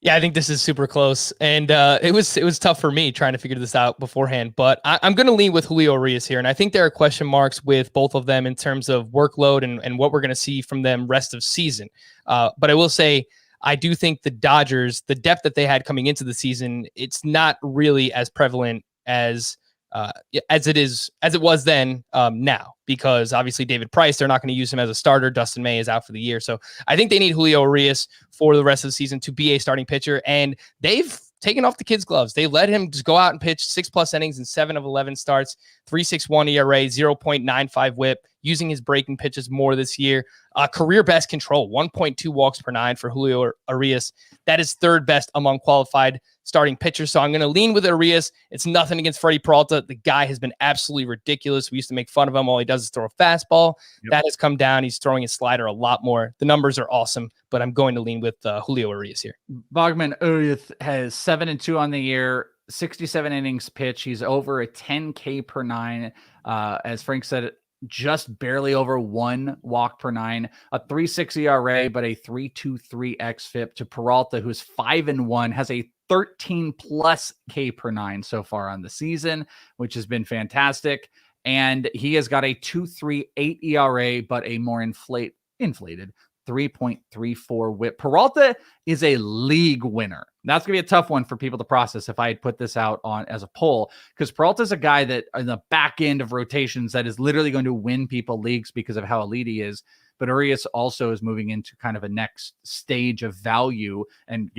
Yeah, I think this is super close, and it was tough for me trying to figure this out beforehand. But I'm going to lean with Julio Urias here, and I think there are question marks with both of them in terms of workload and what we're going to see from them rest of season. But I will say, I do think the Dodgers, the depth that they had coming into the season, it's not really as prevalent as it was then now, because obviously David Price, they're not going to use him as a starter. Dustin May is out for the year. So I think they need Julio Urias for the rest of the season to be a starting pitcher. And they've taken off the kid's gloves. They let him just go out and pitch 6+ innings in 7 of 11 starts, 3.61 ERA, 0.95 whip, using his breaking pitches more this year. Career best control, 1.2 walks per 9 for Julio Urias. That is 3rd best among qualified starting pitchers. So I'm going to lean with Urias. It's nothing against Freddy Peralta. The guy has been absolutely ridiculous. We used to make fun of him. All he does is throw a fastball. Yep. That has come down. He's throwing his slider a lot more. The numbers are awesome, but I'm going to lean with Julio Urias here. Bogman Urias has 7-2 on the year, 67 innings pitch. He's over a 10K per 9. As Frank said, just barely over 1 walk per 9, a 3.6 ERA, but a 3.23 xFIP to Peralta, who's 5-1, has a 13+ K per 9 so far on the season, which has been fantastic. And he has got a 2.38 ERA, but a more inflated 3.34 whip. Peralta is a league winner. That's going to be a tough one for people to process if I had put this out on as a poll, because Peralta is a guy that in the back end of rotations that is literally going to win people leagues because of how elite he is. But Urias also is moving into kind of a next stage of value. And,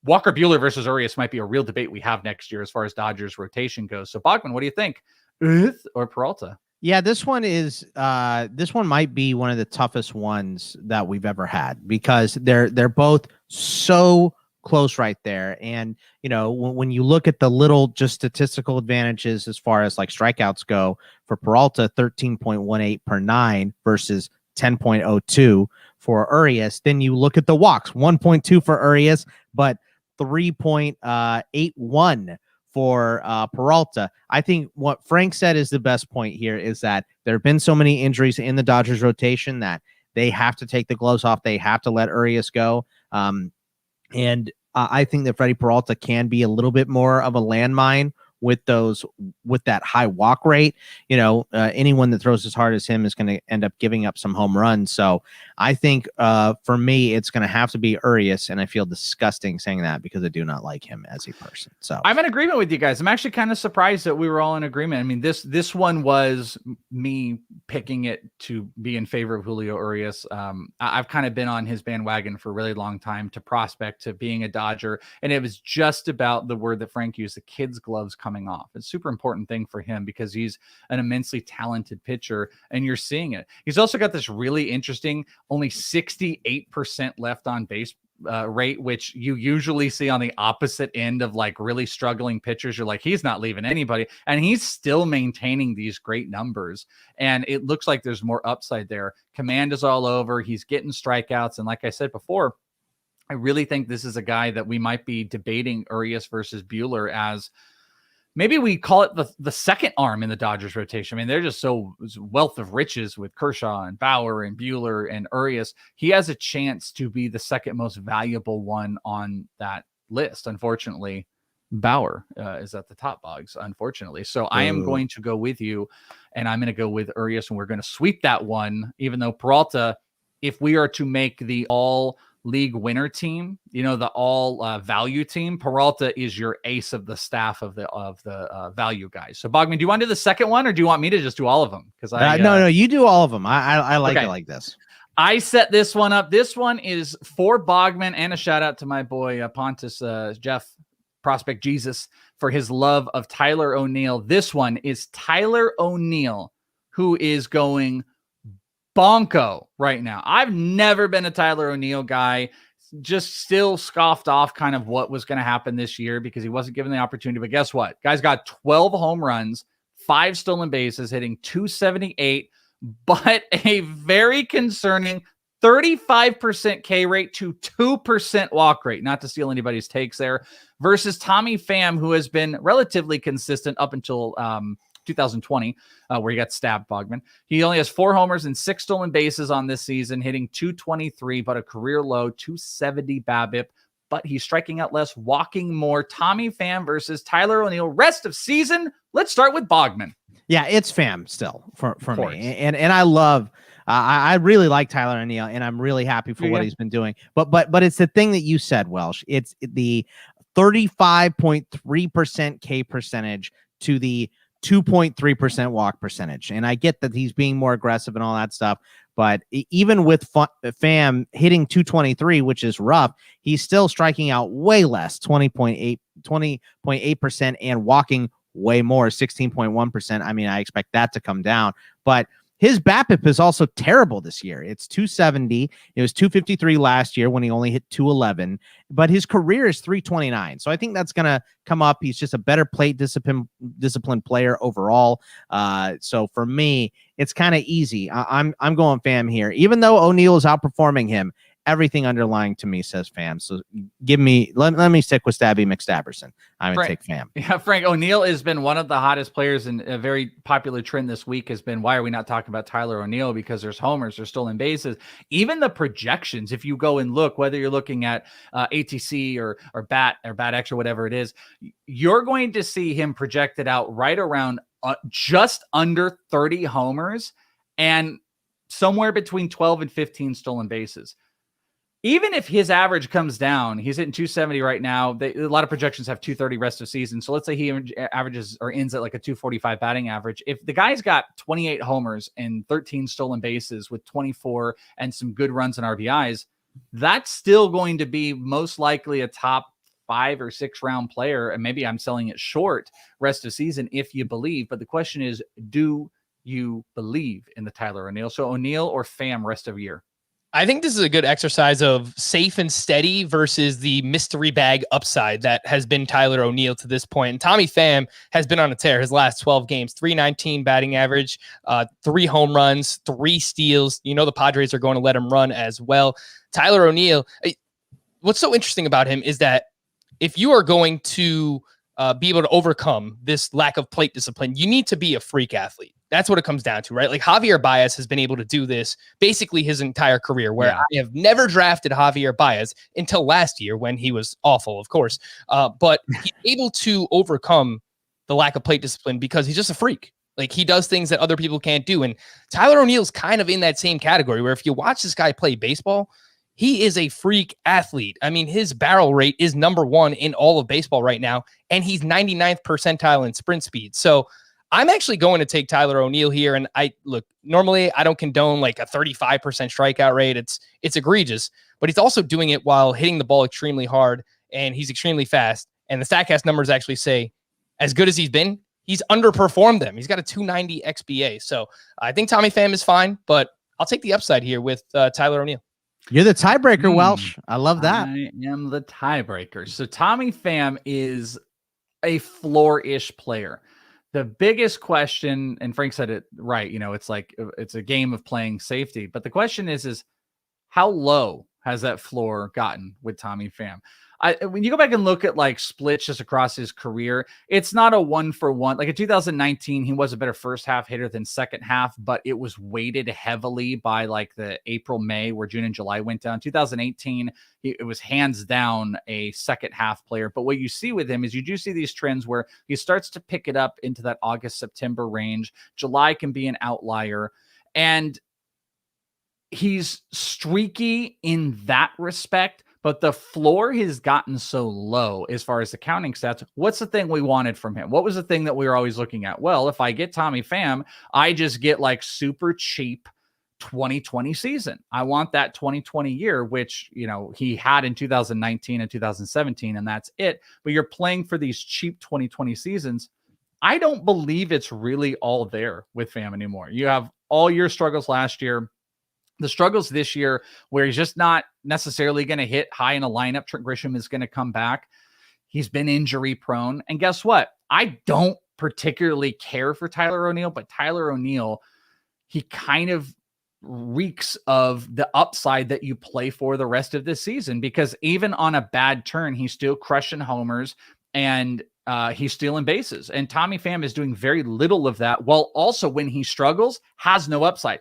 Walker Buehler versus Urias might be a real debate we have next year as far as Dodgers rotation goes. So Bogman, what do you think? Urias or Peralta? Yeah, this one might be one of the toughest ones that we've ever had, because they're both so close right there. And, when you look at the little just statistical advantages as far as like strikeouts go for Peralta, 13.18 per 9 versus 10.02 for Urias. Then you look at the walks, 1.2 for Urias, but 3.81 for Peralta. I think what Frank said is the best point here is that there have been so many injuries in the Dodgers rotation that they have to take the gloves off. They have to let Urias go. And I think that Freddy Peralta can be a little bit more of a landmine with that high walk rate. Anyone that throws as hard as him is going to end up giving up some home runs. So I think for me, it's going to have to be Urias, and I feel disgusting saying that because I do not like him as a person. So I'm in agreement with you guys. I'm actually kind of surprised that we were all in agreement. I mean, this one was me picking it to be in favor of Julio Urias. I've kind of been on his bandwagon for a really long time, to prospect, to being a Dodger, and it was just about the word that Frank used, the kid's gloves coming off. It's a super important thing for him because he's an immensely talented pitcher, and you're seeing it. He's also got this really interesting, only 68% left on base rate, which you usually see on the opposite end of like really struggling pitchers. You're like, he's not leaving anybody, and he's still maintaining these great numbers. And it looks like there's more upside there. Command is all over. He's getting strikeouts. And like I said before, I really think this is a guy that we might be debating Urias versus Buehler as maybe we call it the second arm in the Dodgers rotation. I mean, they're just so wealth of riches with Kershaw and Bauer and Buehler and Urias. He has a chance to be the second most valuable one on that list. Unfortunately, Bauer is at the top, Boggs, unfortunately. So I am going to go with you, and I'm going to go with Urias, and we're going to sweep that one, even though Peralta, if we are to make the all league winner team, the all value team, Peralta is your ace of the staff of the value guys. So Bogman, do you want to do the second one, or do you want me to just do all of them? Because no, you do all of them. I like it like this. I set this one up. This one is for Bogman, and a shout out to my boy Pontus Jeff Prospect Jesus for his love of Tyler O'Neill. This one is Tyler O'Neill, who is going bonko right now. I've never been a Tyler O'Neill guy, just still scoffed off kind of what was going to happen this year because he wasn't given the opportunity. But guess what? Guy's got 12 home runs, 5 stolen bases, hitting .278 but a very concerning 35% K rate to 2% walk rate, not to steal anybody's takes there, versus Tommy Pham, who has been relatively consistent up until 2020, where he got stabbed, Bogman. He only has 4 homers and 6 stolen bases on this season, hitting .223, but a career low .270 BABIP. But he's striking out less, walking more. Tommy Pham versus Tyler O'Neill. Rest of season, let's start with Bogman. Yeah, it's Pham still for me. And I love I really like Tyler O'Neill, and I'm really happy for what he's been doing. But it's the thing that you said, Welsh. It's the 35.3% K percentage to the 2.3% walk percentage. And I get that he's being more aggressive and all that stuff. But even with Pham hitting 223, which is rough, he's still striking out way less, 20.8%, and walking way more, 16.1%. I mean, I expect that to come down. But his BABIP is also terrible this year. It's 270. It was 253 last year when he only hit 211. But his career is 329. So I think that's going to come up. He's just a better plate discipline player overall. So for me, it's kind of easy. I'm going Pham here. Even though O'Neill is outperforming him, everything underlying to me says Pham. So let me stick with Stabby McStabberson. I'm going to take Pham. Yeah, Frank, O'Neill has been one of the hottest players, and a very popular trend this week has been, why are we not talking about Tyler O'Neill? Because there's homers, there's stolen bases. Even the projections, if you go and look, whether you're looking at ATC or BATX or whatever it is, you're going to see him projected out right around just under 30 homers and somewhere between 12 and 15 stolen bases. Even if his average comes down, he's hitting 270 right now. A lot of projections have 230 rest of season. So let's say he averages or ends at like a 245 batting average. If the guy's got 28 homers and 13 stolen bases with 24 and some good runs and RBIs, that's still going to be most likely a top 5 or 6 round player. And maybe I'm selling it short rest of season if you believe. But the question is, do you believe in the Tyler O'Neill? So O'Neill or Pham rest of year? I think this is a good exercise of safe and steady versus the mystery bag upside that has been Tyler O'Neill to this point. And Tommy Pham has been on a tear his last 12 games, 319 batting average, 3 home runs, 3 steals. You know, the Padres are going to let him run as well. Tyler O'Neill, what's so interesting about him is that if you are going to be able to overcome this lack of plate discipline, you need to be a freak athlete. That's what it comes down to, right? Like Javier Baez has been able to do this basically his entire career, where I have never drafted Javier Baez until last year when he was awful, of course. But he's able to overcome the lack of plate discipline because he's just a freak. Like he does things that other people can't do. And Tyler O'Neill's kind of in that same category where if you watch this guy play baseball, he is a freak athlete. I mean, his barrel rate is #1 in all of baseball right now, and he's 99th percentile in sprint speed. So I'm actually going to take Tyler O'Neill here. And normally I don't condone like a 35% strikeout rate. It's egregious, but he's also doing it while hitting the ball extremely hard, and he's extremely fast. And the StatCast numbers actually say, as good as he's been, he's underperformed them. He's got a 290 XBA. So I think Tommy Pham is fine, but I'll take the upside here with Tyler O'Neill. You're the tiebreaker, Welsh. I love that. I am the tiebreaker. So Tommy Pham is a floor-ish player. The biggest question, and Frank said it right, you know, it's like it's a game of playing safety. But the question is how low has that floor gotten with Tommy Pham? When you go back and look at like splits just across his career, it's not a 1-for-1. Like in 2019, he was a better first half hitter than second half, but it was weighted heavily by like the April, May, where June and July went down. 2018, it was hands down a second half player. But what you see with him is you do see these trends where he starts to pick it up into that August, September range. July can be an outlier. And he's streaky in that respect. But the floor has gotten so low as far as the counting stats. What's the thing we wanted from him? What was the thing that we were always looking at? Well, if I get Tommy Pham, I just get like super cheap 2020 season. I want that 2020 year, which, you know, he had in 2019 and 2017, and that's it. But you're playing for these cheap 2020 seasons. I don't believe it's really all there with Pham anymore. You have all your struggles last year. The struggles this year where he's just not necessarily going to hit high in a lineup. Trent Grisham is going to come back. He's been injury prone. And guess what? I don't particularly care for Tyler O'Neill, but Tyler O'Neill, he kind of reeks of the upside that you play for the rest of this season, because even on a bad turn, he's still crushing homers and he's stealing bases. And Tommy Pham is doing very little of that, while also when he struggles, has no upside.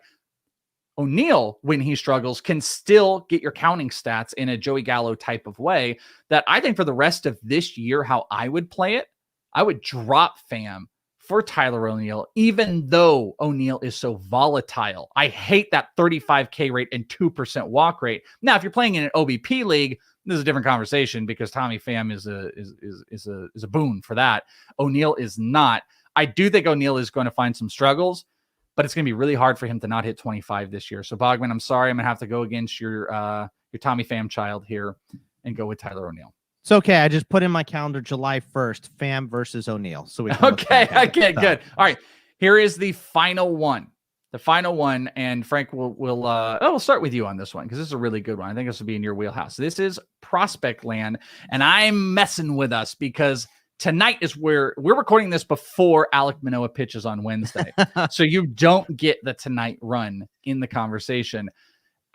O'Neill, when he struggles, can still get your counting stats in a Joey Gallo type of way that I think for the rest of this year, how I would play it, I would drop Pham for Tyler O'Neill, even though O'Neill is so volatile. I hate that 35K rate and 2% walk rate. Now, if you're playing in an OBP league, this is a different conversation because Tommy Pham is a boon for that. O'Neill is not. I do think O'Neill is going to find some struggles, but it's going to be really hard for him to not hit 25 this year. So Bogman, I'm sorry, I'm going to have to go against your Tommy Pham child here and go with Tyler O'Neill. It's okay. I just put in my calendar July 1st, Pham versus O'Neill. So we can good. All right. Here is the final one. The final one, and Frank we'll start with you on this one because this is a really good one. I think this will be in your wheelhouse. This is Prospect Land, and I'm messing with us because tonight is where we're recording this before Alek Manoah pitches on Wednesday. So you don't get the tonight run in the conversation.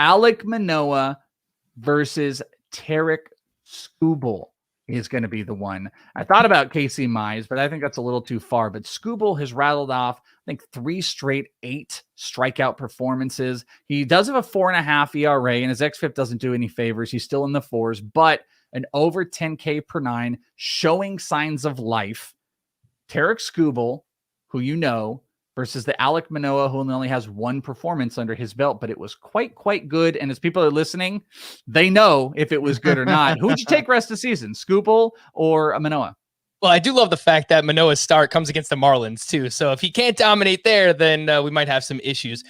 Alek Manoah versus Tarik Skubal is going to be the one. I thought about Casey Mize, but I think that's a little too far. But Skubal has rattled off, I think, 3 straight 8 strikeout performances. He does have a 4.5 ERA, and his xFIP doesn't do any favors. He's still in the 4s, but an over 10K per 9, showing signs of life. Tarik Skubal, who you know, versus the Alek Manoah, who only has 1 performance under his belt, but it was quite good. And as people are listening, they know if it was good or not. Who would you take rest of the season, Skubal or Manoah? Well, I do love the fact that Manoah's start comes against the Marlins too. So if he can't dominate there, then we might have some issues.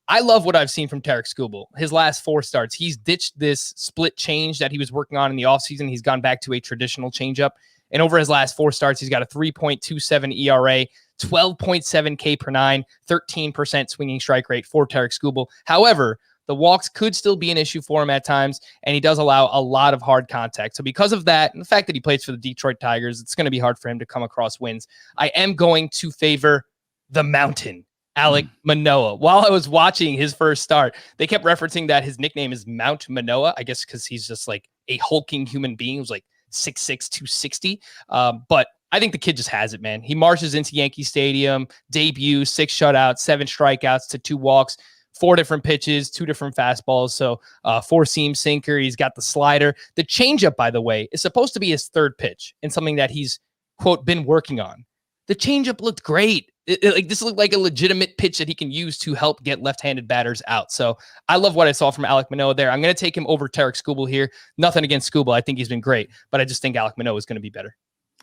I love what I've seen from Tarik Skubal. His last 4 starts, he's ditched this split change that he was working on in the offseason. He's gone back to a traditional changeup. And over his last 4 starts, he's got a 3.27 ERA, 12.7 K per 9, 13% swinging strike rate for Tarik Skubal. However, the walks could still be an issue for him at times, and he does allow a lot of hard contact. So because of that, and the fact that he plays for the Detroit Tigers, it's going to be hard for him to come across wins. I am going to favor the mountain, Alek Manoah. While I was watching his first start, they kept referencing that his nickname is Mount Manoah, I guess because he's just like a hulking human being who's like 6'6", 260. But I think the kid just has it, man. He marches into Yankee Stadium, debut, 6 shutouts, 7 strikeouts to 2 walks, 4 different pitches, 2 different fastballs. So 4-seam sinker. He's got the slider. The changeup, by the way, is supposed to be his 3rd pitch and something that he's, quote, been working on. The changeup looked great. This looked like a legitimate pitch that he can use to help get left-handed batters out. So I love what I saw from Alek Manoah there. I'm going to take him over Tarik Skubal here. Nothing against Skubal. I think he's been great, but I just think Alek Manoah is going to be better.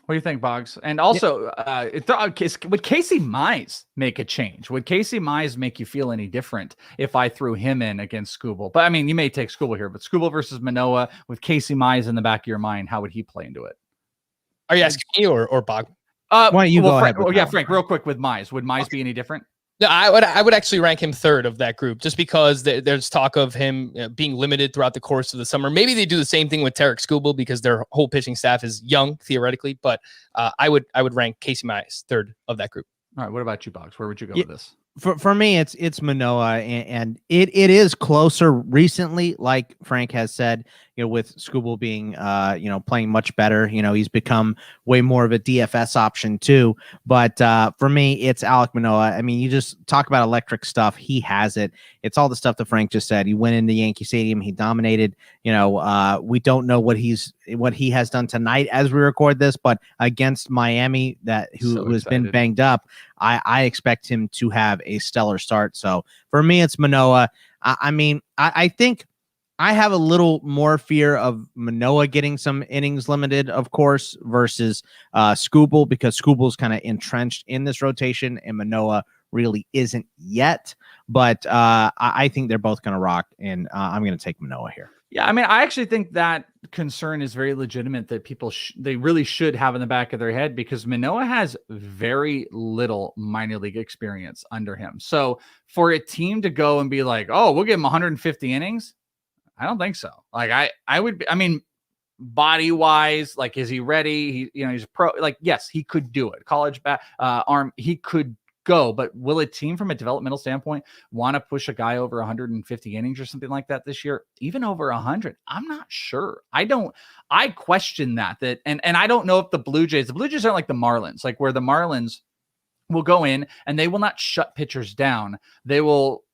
What do you think, Boggs? And also, would Casey Mize make a change? Would Casey Mize make you feel any different if I threw him in against Skubal? But I mean, you may take Skubal here, but Skubal versus Manoah with Casey Mize in the back of your mind, how would he play into it? Are you asking me or Bogman? Why don't you go Frank, ahead? Frank, real quick with Mize. Would Mize be any different? No, I would actually rank him 3rd of that group just because there's talk of him being limited throughout the course of the summer. Maybe they do the same thing with Tarik Skubal because their whole pitching staff is young theoretically, but I would rank Casey Mize 3rd of that group. All right, what about you, Boggs? Where would you go with this? For me, it's Manoah, and it is closer recently, like Frank has said, with Skubal being, playing much better. He's become way more of a DFS option too. But for me, it's Alek Manoah. I mean, you just talk about electric stuff. He has it. It's all the stuff that Frank just said. He went into Yankee Stadium. He dominated. We don't know what he has done tonight as we record this, but against Miami, who has been banged up, I expect him to have a stellar start. So for me, it's Manoah. I think I have a little more fear of Manoah getting some innings limited, of course, versus Skubal, because Skubal's kind of entrenched in this rotation and Manoah really isn't yet. But I think they're both going to rock, and I'm going to take Manoah here. Yeah, I mean, I actually think that concern is very legitimate that people they really should have in the back of their head, because Manoah has very little minor league experience under him. So for a team to go and be like, oh, we'll give him 150 innings, I don't think so. Like I would be, I mean, body wise, like, is he ready? He's a pro. Like, yes, he could do it. College arm, he could go, but will a team from a developmental standpoint want to push a guy over 150 innings or something like that this year? Even over 100? I'm not sure. I question that, and I don't know if the Blue Jays aren't like the Marlins, like where the Marlins will go in and they will not shut pitchers down. They will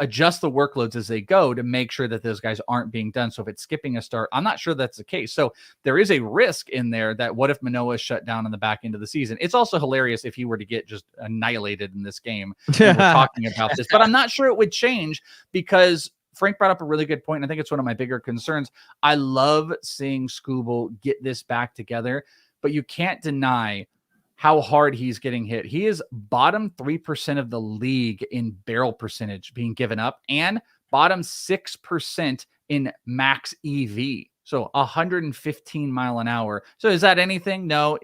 adjust the workloads as they go to make sure that those guys aren't being done. So if it's skipping a start, I'm not sure that's the case. So there is a risk in there that what if Manoah is shut down on the back end of the season? It's also hilarious if he were to get just annihilated in this game. We're talking about this, but I'm not sure it would change because Frank brought up a really good point. And I think it's one of my bigger concerns. I love seeing Skubal get this back together, but you can't deny how hard he's getting hit. He is bottom 3% of the league in barrel percentage being given up and bottom 6% in max EV. So 115 mile an hour. So is that anything? No,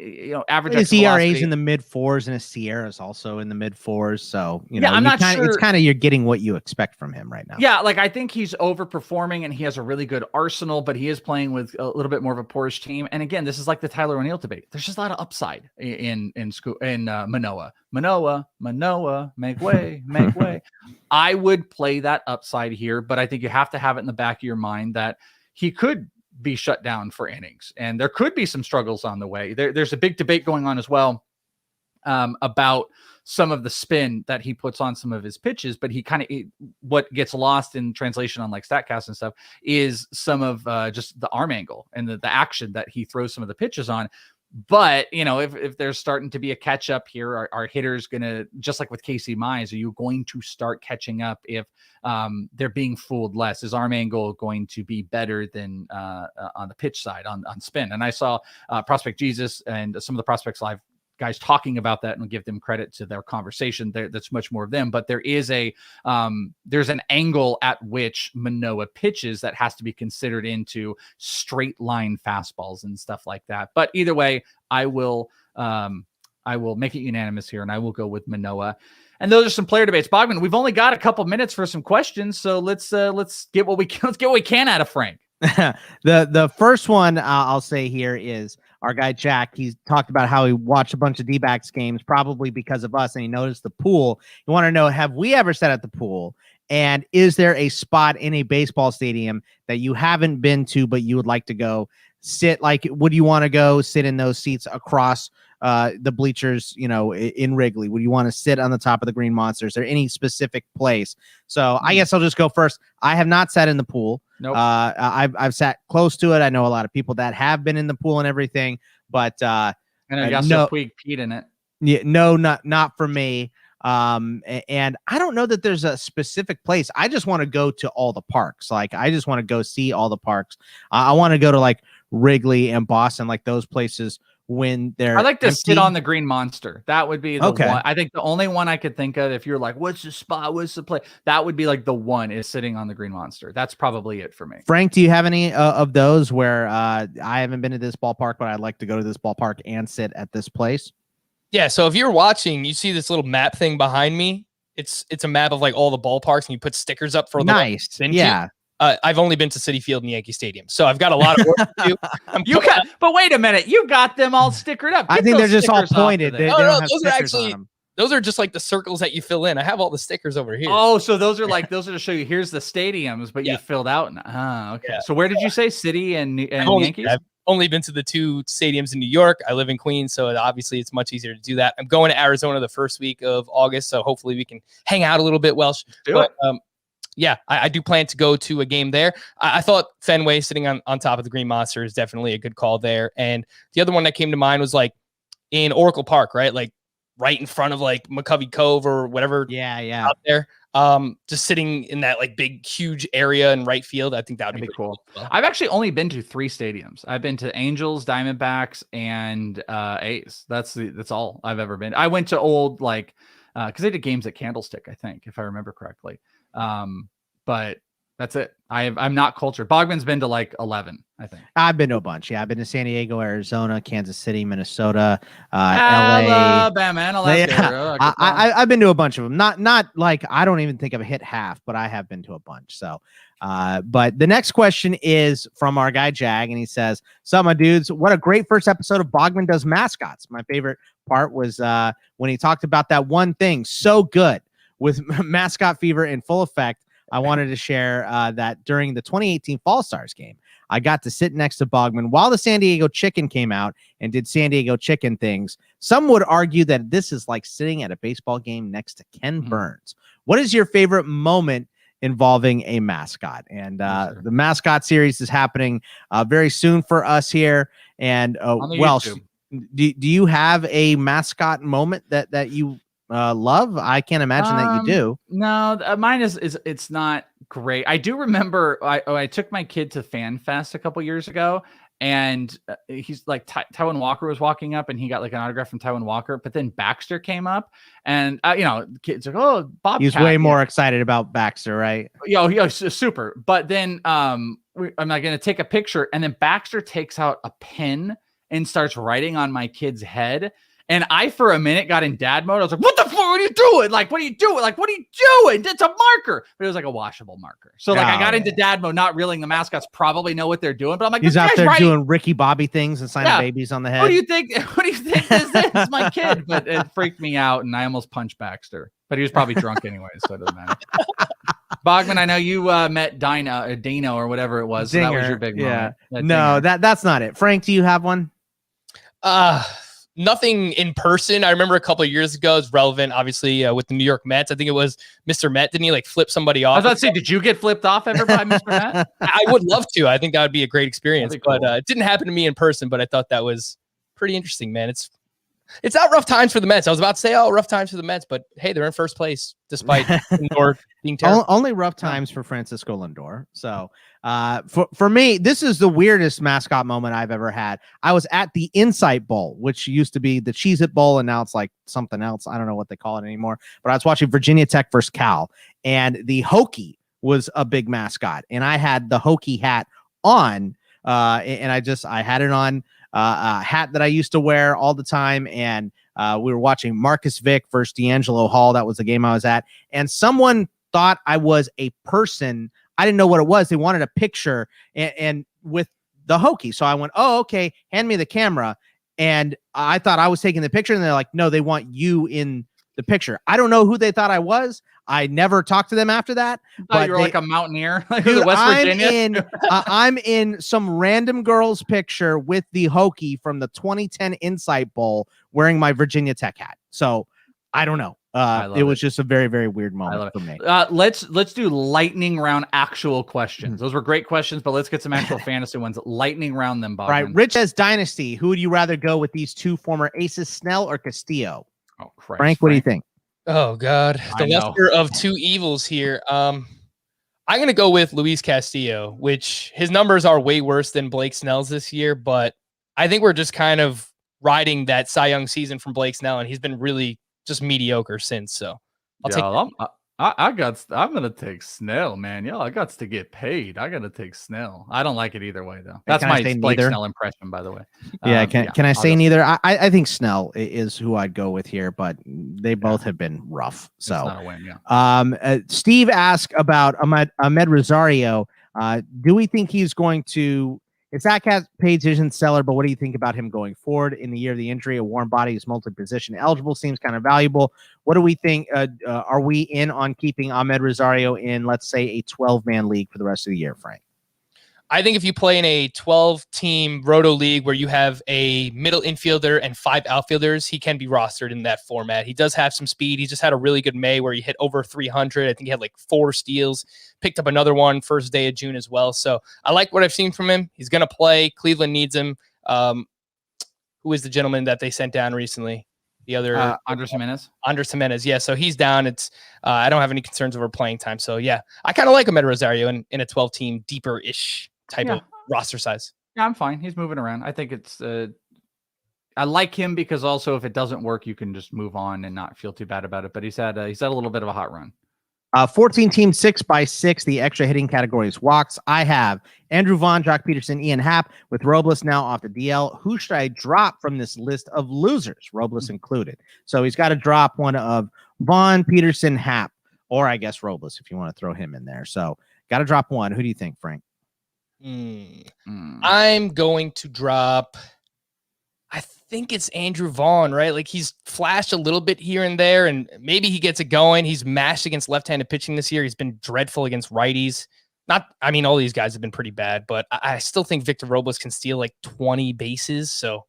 average. His ERA is in the mid fours and his Sierra is also in the mid fours. So, I'm not sure. It's kind of, you're getting what you expect from him right now. Yeah. Like I think he's overperforming and he has a really good arsenal, but he is playing with a little bit more of a porous team. And again, this is like the Tyler O'Neill debate. There's just a lot of upside in Manoah. Manoah, make way, make way. I would play that upside here, but I think you have to have it in the back of your mind that he could be shut down for innings and there could be some struggles on the way. There's a big debate going on as well about some of the spin that he puts on some of his pitches, but what gets lost in translation on like StatCast and stuff is some of just the arm angle and the action that he throws some of the pitches on. But, if there's starting to be a catch up here, our hitters going to, just like with Casey Mize, are you going to start catching up if they're being fooled less? Is arm angle going to be better than on the pitch side on spin? And I saw Prospect Jesus and some of the Prospects Live guys talking about that and give them credit to their conversation. That's much more of them, but there is there's an angle at which Manoah pitches that has to be considered into straight line fastballs and stuff like that. But either way, I will make it unanimous here and I will go with Manoah. And those are some player debates. Bogman, we've only got a couple minutes for some questions, so let's get what we can out of Frank. The first one I'll say here is our guy Jack. He's talked about how he watched a bunch of D-backs games, probably because of us, and he noticed the pool. You want to know, have we ever sat at the pool? And is there a spot in a baseball stadium that you haven't been to, but you would like to go sit? Like, would you want to go sit in those seats across the bleachers, in Wrigley? Would you want to sit on the top of the Green Monster? Is there any specific place? So I guess I'll just go first. I have not sat in the pool. Nope. I've sat close to it. I know a lot of people that have been in the pool and everything, but I know you got Puig Pete in it. Yeah, no, not for me. And I don't know that there's a specific place. I just want to go to all the parks. Like, I just want to go see all the parks. I want to go to like Wrigley and Boston, like those places when they're I like to empty. sit on the Green Monster. That would be the Okay. one. I think the only one I could think of, if you're like, what's the spot? What's the play? That would be like the one is sitting on the Green Monster. That's probably it for me. Frank, do you have any of those where I haven't been to this ballpark, but I'd like to go to this ballpark and sit at this place? Yeah, so if you're watching, you see this little map thing behind me. It's a map of like all the ballparks, and you put stickers up for nice. Yeah. I've only been to Citi Field and Yankee Stadium, so I've got a lot of work to do. But wait a minute, you got them all stickered up. I think they're just all pointed. They don't have those are stickers on actually them. those are just like the circles that you fill in. I have all the stickers over here. Oh, so those are to show you here's the stadiums, but you filled out. Okay. Yeah. So where did you say Citi and Yankees? I've only been to the two stadiums in New York. I live in Queens, so obviously it's much easier to do that. I'm going to Arizona the first week of August, so hopefully we can hang out a little bit, Welsh. Yeah, I do plan to go to a game there. I thought Fenway sitting on top of the Green Monster is definitely a good call there. And the other one that came to mind was like in Oracle Park, right? Like right in front of like McCovey Cove or whatever. Yeah. Out there. Just sitting in that like big, huge area in right field. I think that would be cool. I've actually only been to 3 stadiums. I've been to Angels, Diamondbacks, and A's. That's all I've ever been. I went to old because they did games at Candlestick, I think, if I remember correctly. But That's it. I'm not cultured. Bogman's been to like 11, I think. I've been to a bunch. Yeah, I've been to San Diego, Arizona, Kansas City, Minnesota, LA, Alabama, and Alaska. Yeah, I've been to a bunch of them. Not like I don't even think I've hit half, but I have been to a bunch. So, but the next question is from our guy Jag, and he says, "Sup, my dudes? What a great first episode of Bogman Does Mascots. My favorite part was when he talked about that one thing. So good with mascot fever in full effect. I wanted to share that during the 2018 Fall Stars game, I got to sit next to Bogman while the San Diego Chicken came out and did San Diego Chicken things. Some would argue that this is like sitting at a baseball game next to Ken Burns. What is your favorite moment involving a mascot?" And the mascot series is happening very soon for us here. And Welsh, do you have a mascot moment that you love? I can't imagine that you do. No, mine is it's not great. I do remember I took my kid to Fan Fest a couple years ago, and he's like Taiwan Walker was walking up, and he got like an autograph from Taiwan Walker. But then Baxter came up, and the kids like, "Oh, Bob." He's way more excited about Baxter, right? Yeah, super. But then I'm not gonna take a picture, and then Baxter takes out a pen and starts writing on my kid's head. And I, for a minute, got in dad mode. I was like, "What the fuck are you doing? Like, what are you doing? Like, what are you doing? It's a marker." But it was like a washable marker. So, like, I got into dad mode, not realizing the mascots probably know what they're doing. But I'm like, he's out there doing Ricky Bobby things and signing babies on the head. What do you think? What do you think this is? It's my kid. But it freaked me out, and I almost punched Baxter. But he was probably drunk anyway, so it doesn't matter. Bogman, I know you met Dino or whatever it was. So that was your big moment. No, that's not it. Frank, do you have one? Nothing in person. I remember a couple of years ago, it's relevant, obviously, with the New York Mets. I think it was Mr. Met. Didn't he like flip somebody off? I was about to say, did you get flipped off ever by Mr. Met? I would love to. I think that would be a great experience. Cool. But it didn't happen to me in person, but I thought that was pretty interesting, man. It's not rough times for the Mets. I was about to say, rough times for the Mets, but hey, they're in first place despite Lindor being terrible. Only rough times for Francisco Lindor. So for me, this is the weirdest mascot moment I've ever had. I was at the Insight Bowl, which used to be the Cheez-It Bowl, and now it's like something else. I don't know what they call it anymore. But I was watching Virginia Tech versus Cal, and the Hokie was a big mascot, and I had the Hokie hat on, and I had it on. A hat that I used to wear all the time, and we were watching Marcus Vick versus D'Angelo Hall. That was the game I was at, and someone thought I was a person. I didn't know what it was. They wanted a picture and with the Hokie, so I went, "Oh, okay, hand me the camera." And I thought I was taking the picture, and they're like, "No, they want you in the picture." I don't know who they thought I was. I never talked to them after that. But you were like a mountaineer, like dude, West Virginia. I'm in some random girl's picture with the Hokie from the 2010 Insight Bowl wearing my Virginia Tech hat. So I don't know. It was just a very, very weird moment for me. Let's do lightning round actual questions. Those were great questions, but let's get some actual fantasy ones. Lightning round them, Bob. Right. Rich as Dynasty. Who would you rather go with, these two former aces, Snell or Castillo? Oh, Christ, Frank, what do you think? Oh God, the lesser of two evils here. I'm gonna go with Luis Castillo, which his numbers are way worse than Blake Snell's this year, but I think we're just kind of riding that Cy Young season from Blake Snell, and he's been really just mediocre since. So I'm gonna take Snell, man. I got to get paid. I gotta take Snell. I don't like it either way, though. That's my Blake Snell impression, by the way. Can I say neither? I think Snell is who I'd go with here, but they both have been rough. So it's not a win, Steve asked about Ahmed Rosario. Do we think he's going to? It's that cat paid position seller, but what do you think about him going forward in the year of the injury? A warm body is multi-position eligible, seems kind of valuable. What do we think? Are we in on keeping Ahmed Rosario in, let's say, a 12-man league for the rest of the year, Frank? I think if you play in a 12-team roto league where you have a middle infielder and 5 outfielders, he can be rostered in that format. He does have some speed. He just had a really good May where he hit over 300. I think he had like 4 steals, picked up another one first day of June as well. So I like what I've seen from him. He's going to play. Cleveland needs him. Who is the gentleman that they sent down recently? The other Andres Jimenez. Andres Jimenez, yeah. So he's down. It's I don't have any concerns over playing time. So yeah, I kind of like Ahmed Rosario in a 12-team deeper-ish type of roster size. Yeah, I'm fine. He's moving around. I think it's I like him because also if it doesn't work, you can just move on and not feel too bad about it. But he's had a little bit of a hot run. 14 team 6x6. The extra hitting categories walks. I have Andrew Vaughn, Jock Peterson, Ian Happ with Robles now off the DL. Who should I drop from this list of losers? Robles included. So he's got to drop one of Vaughn, Peterson, Happ, or I guess Robles if you want to throw him in there. So got to drop one. Who do you think, Frank? I'm going to drop. I think it's Andrew Vaughn, right? Like he's flashed a little bit here and there, and maybe he gets it going. He's mashed against left-handed pitching this year. He's been dreadful against righties. All these guys have been pretty bad, but I still think Victor Robles can steal like 20 bases. So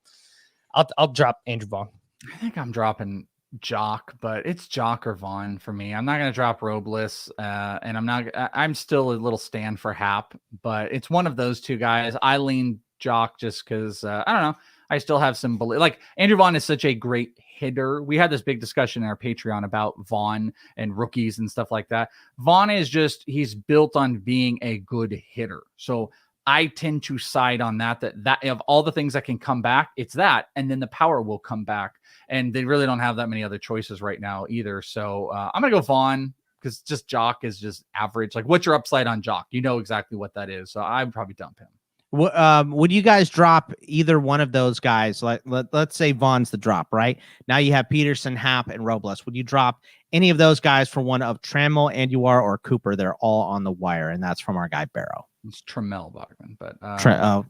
I'll drop Andrew Vaughn. I think I'm dropping Jock, but it's Jock or Vaughn for me. I'm not going to drop Robles, and I'm still a little stand for Happ, but it's one of those two guys. I lean Jock just because I don't know. I still have some belief. Like Andrew Vaughn is such a great hitter. We had this big discussion in our Patreon about Vaughn and rookies and stuff like that. Vaughn is he's built on being a good hitter. So I tend to side on that of all the things that can come back, it's that, and then the power will come back. And they really don't have that many other choices right now either. So I'm going to go Vaughn because just Jock is just average. Like what's your upside on Jock? You know exactly what that is. So I'd probably dump him. Would you guys drop either one of those guys? Let's say Vaughn's the drop, right? Now you have Peterson, Happ, and Robles. Would you drop any of those guys for one of Trammell, Andujar, or Cooper? They're all on the wire, and that's from our guy Barrow. It's Trammell, Bogman, but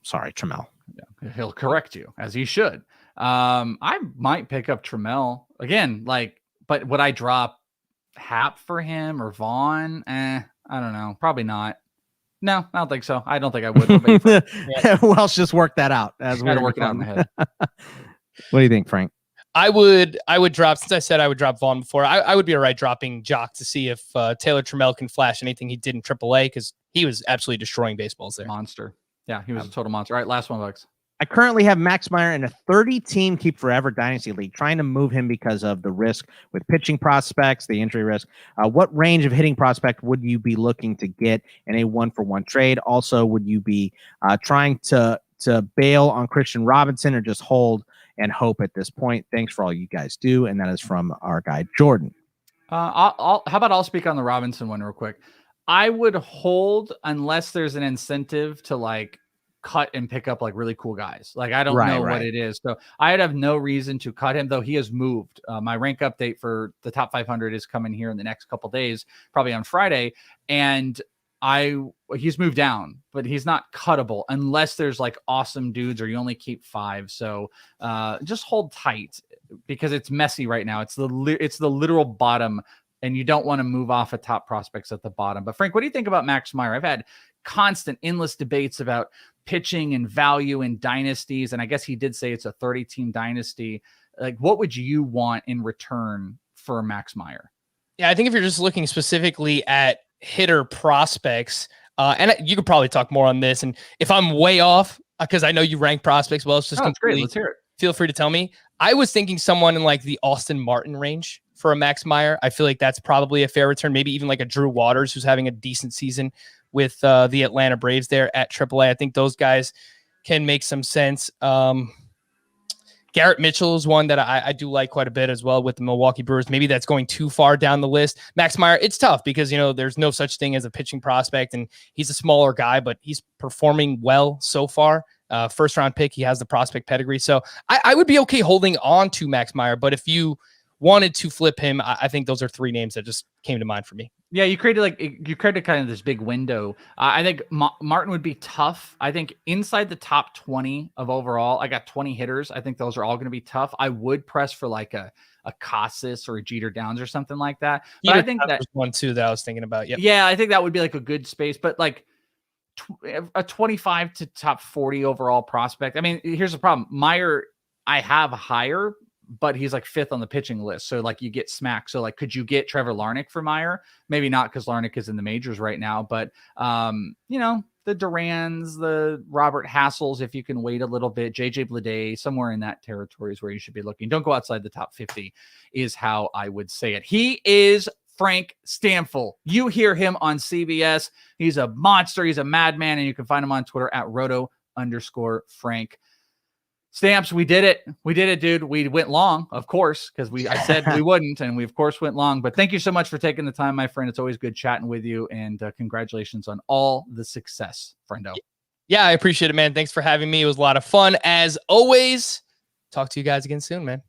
sorry, Trammell. Yeah, he'll correct you as he should. I might pick up Trammell again, but would I drop Happ for him or Vaughn? I don't know. Probably not. No, I don't think so. I don't think I would. Welsh just worked that out as we're working out in my head. What do you think, Frank? I would drop, since I said I would drop Vaughn before, I would be all right dropping Jock to see if Taylor Trammell can flash anything he did in AAA, because he was absolutely destroying baseballs there. Monster. Yeah, he was a total monster. All right, last one, Bucks. I currently have Max Meyer in a 30-team Keep Forever Dynasty League, trying to move him because of the risk with pitching prospects, the injury risk. What range of hitting prospect would you be looking to get in a one-for-one trade? Also, would you be trying to bail on Christian Robinson or just hold and hope at this point? Thanks for all you guys do. And that is from our guy, Jordan. How about I'll speak on the Robinson one real quick. I would hold unless there's an incentive to cut and pick up really cool guys. I don't know what it is. So I'd have no reason to cut him, though he has moved. My rank update for the top 500 is coming here in the next couple days, probably on Friday. And he's moved down, but he's not cuttable unless there's awesome dudes or you only keep 5. So just hold tight because it's messy right now. It's the literal bottom, and you don't want to move off of top prospects at the bottom. But Frank, what do you think about Max Meyer? I've had constant endless debates about pitching and value in dynasties. And I guess he did say it's a 30-team dynasty. What would you want in return for Max Meyer? Yeah, I think if you're just looking specifically at hitter prospects, and you could probably talk more on this. And if I'm way off, because I know you rank prospects well, it's just great. Let's hear it. Feel free to tell me. I was thinking someone in the Austin Martin range for a Max Meyer. I feel like that's probably a fair return. Maybe even a Drew Waters, who's having a decent season with the Atlanta Braves there at AAA. I think those guys can make some sense. Garrett Mitchell is one that I do like quite a bit as well with the Milwaukee Brewers. Maybe that's going too far down the list. Max Meyer, it's tough because, there's no such thing as a pitching prospect, and he's a smaller guy, but he's performing well so far. First round pick, he has the prospect pedigree. So I would be okay holding on to Max Meyer, but if you wanted to flip him, I think those are 3 names that just came to mind for me. Yeah, you created kind of this big window. I think Martin would be tough. I think inside the top 20 of overall, I got 20 hitters. I think those are all going to be tough. I would press for a Casas or a Jeter Downs or something like that. But I think that was one too that I was thinking about. Yep. Yeah, I think that would be a good space. But a 25 to top 40 overall prospect. I mean, here's the problem. Meyer, I have higher, but he's 5th on the pitching list. So you get smacked. So could you get Trevor Larnach for Meyer? Maybe not, because Larnach is in the majors right now, but the Durans, the Robert Hassels, if you can wait a little bit, JJ Bleday, somewhere in that territory is where you should be looking. Don't go outside the top 50 is how I would say it. He is Frank Stampfl. You hear him on CBS. He's a monster. He's a madman. And you can find him on Twitter at roto_Frank. Stamps, we did it. We did it, dude. We went long, of course, because I said we wouldn't, and we of course went long. But thank you so much for taking the time, my friend. It's always good chatting with you, and congratulations on all the success, friendo. Yeah, I appreciate it, man. Thanks for having me. It was a lot of fun as always. Talk to you guys again soon, man.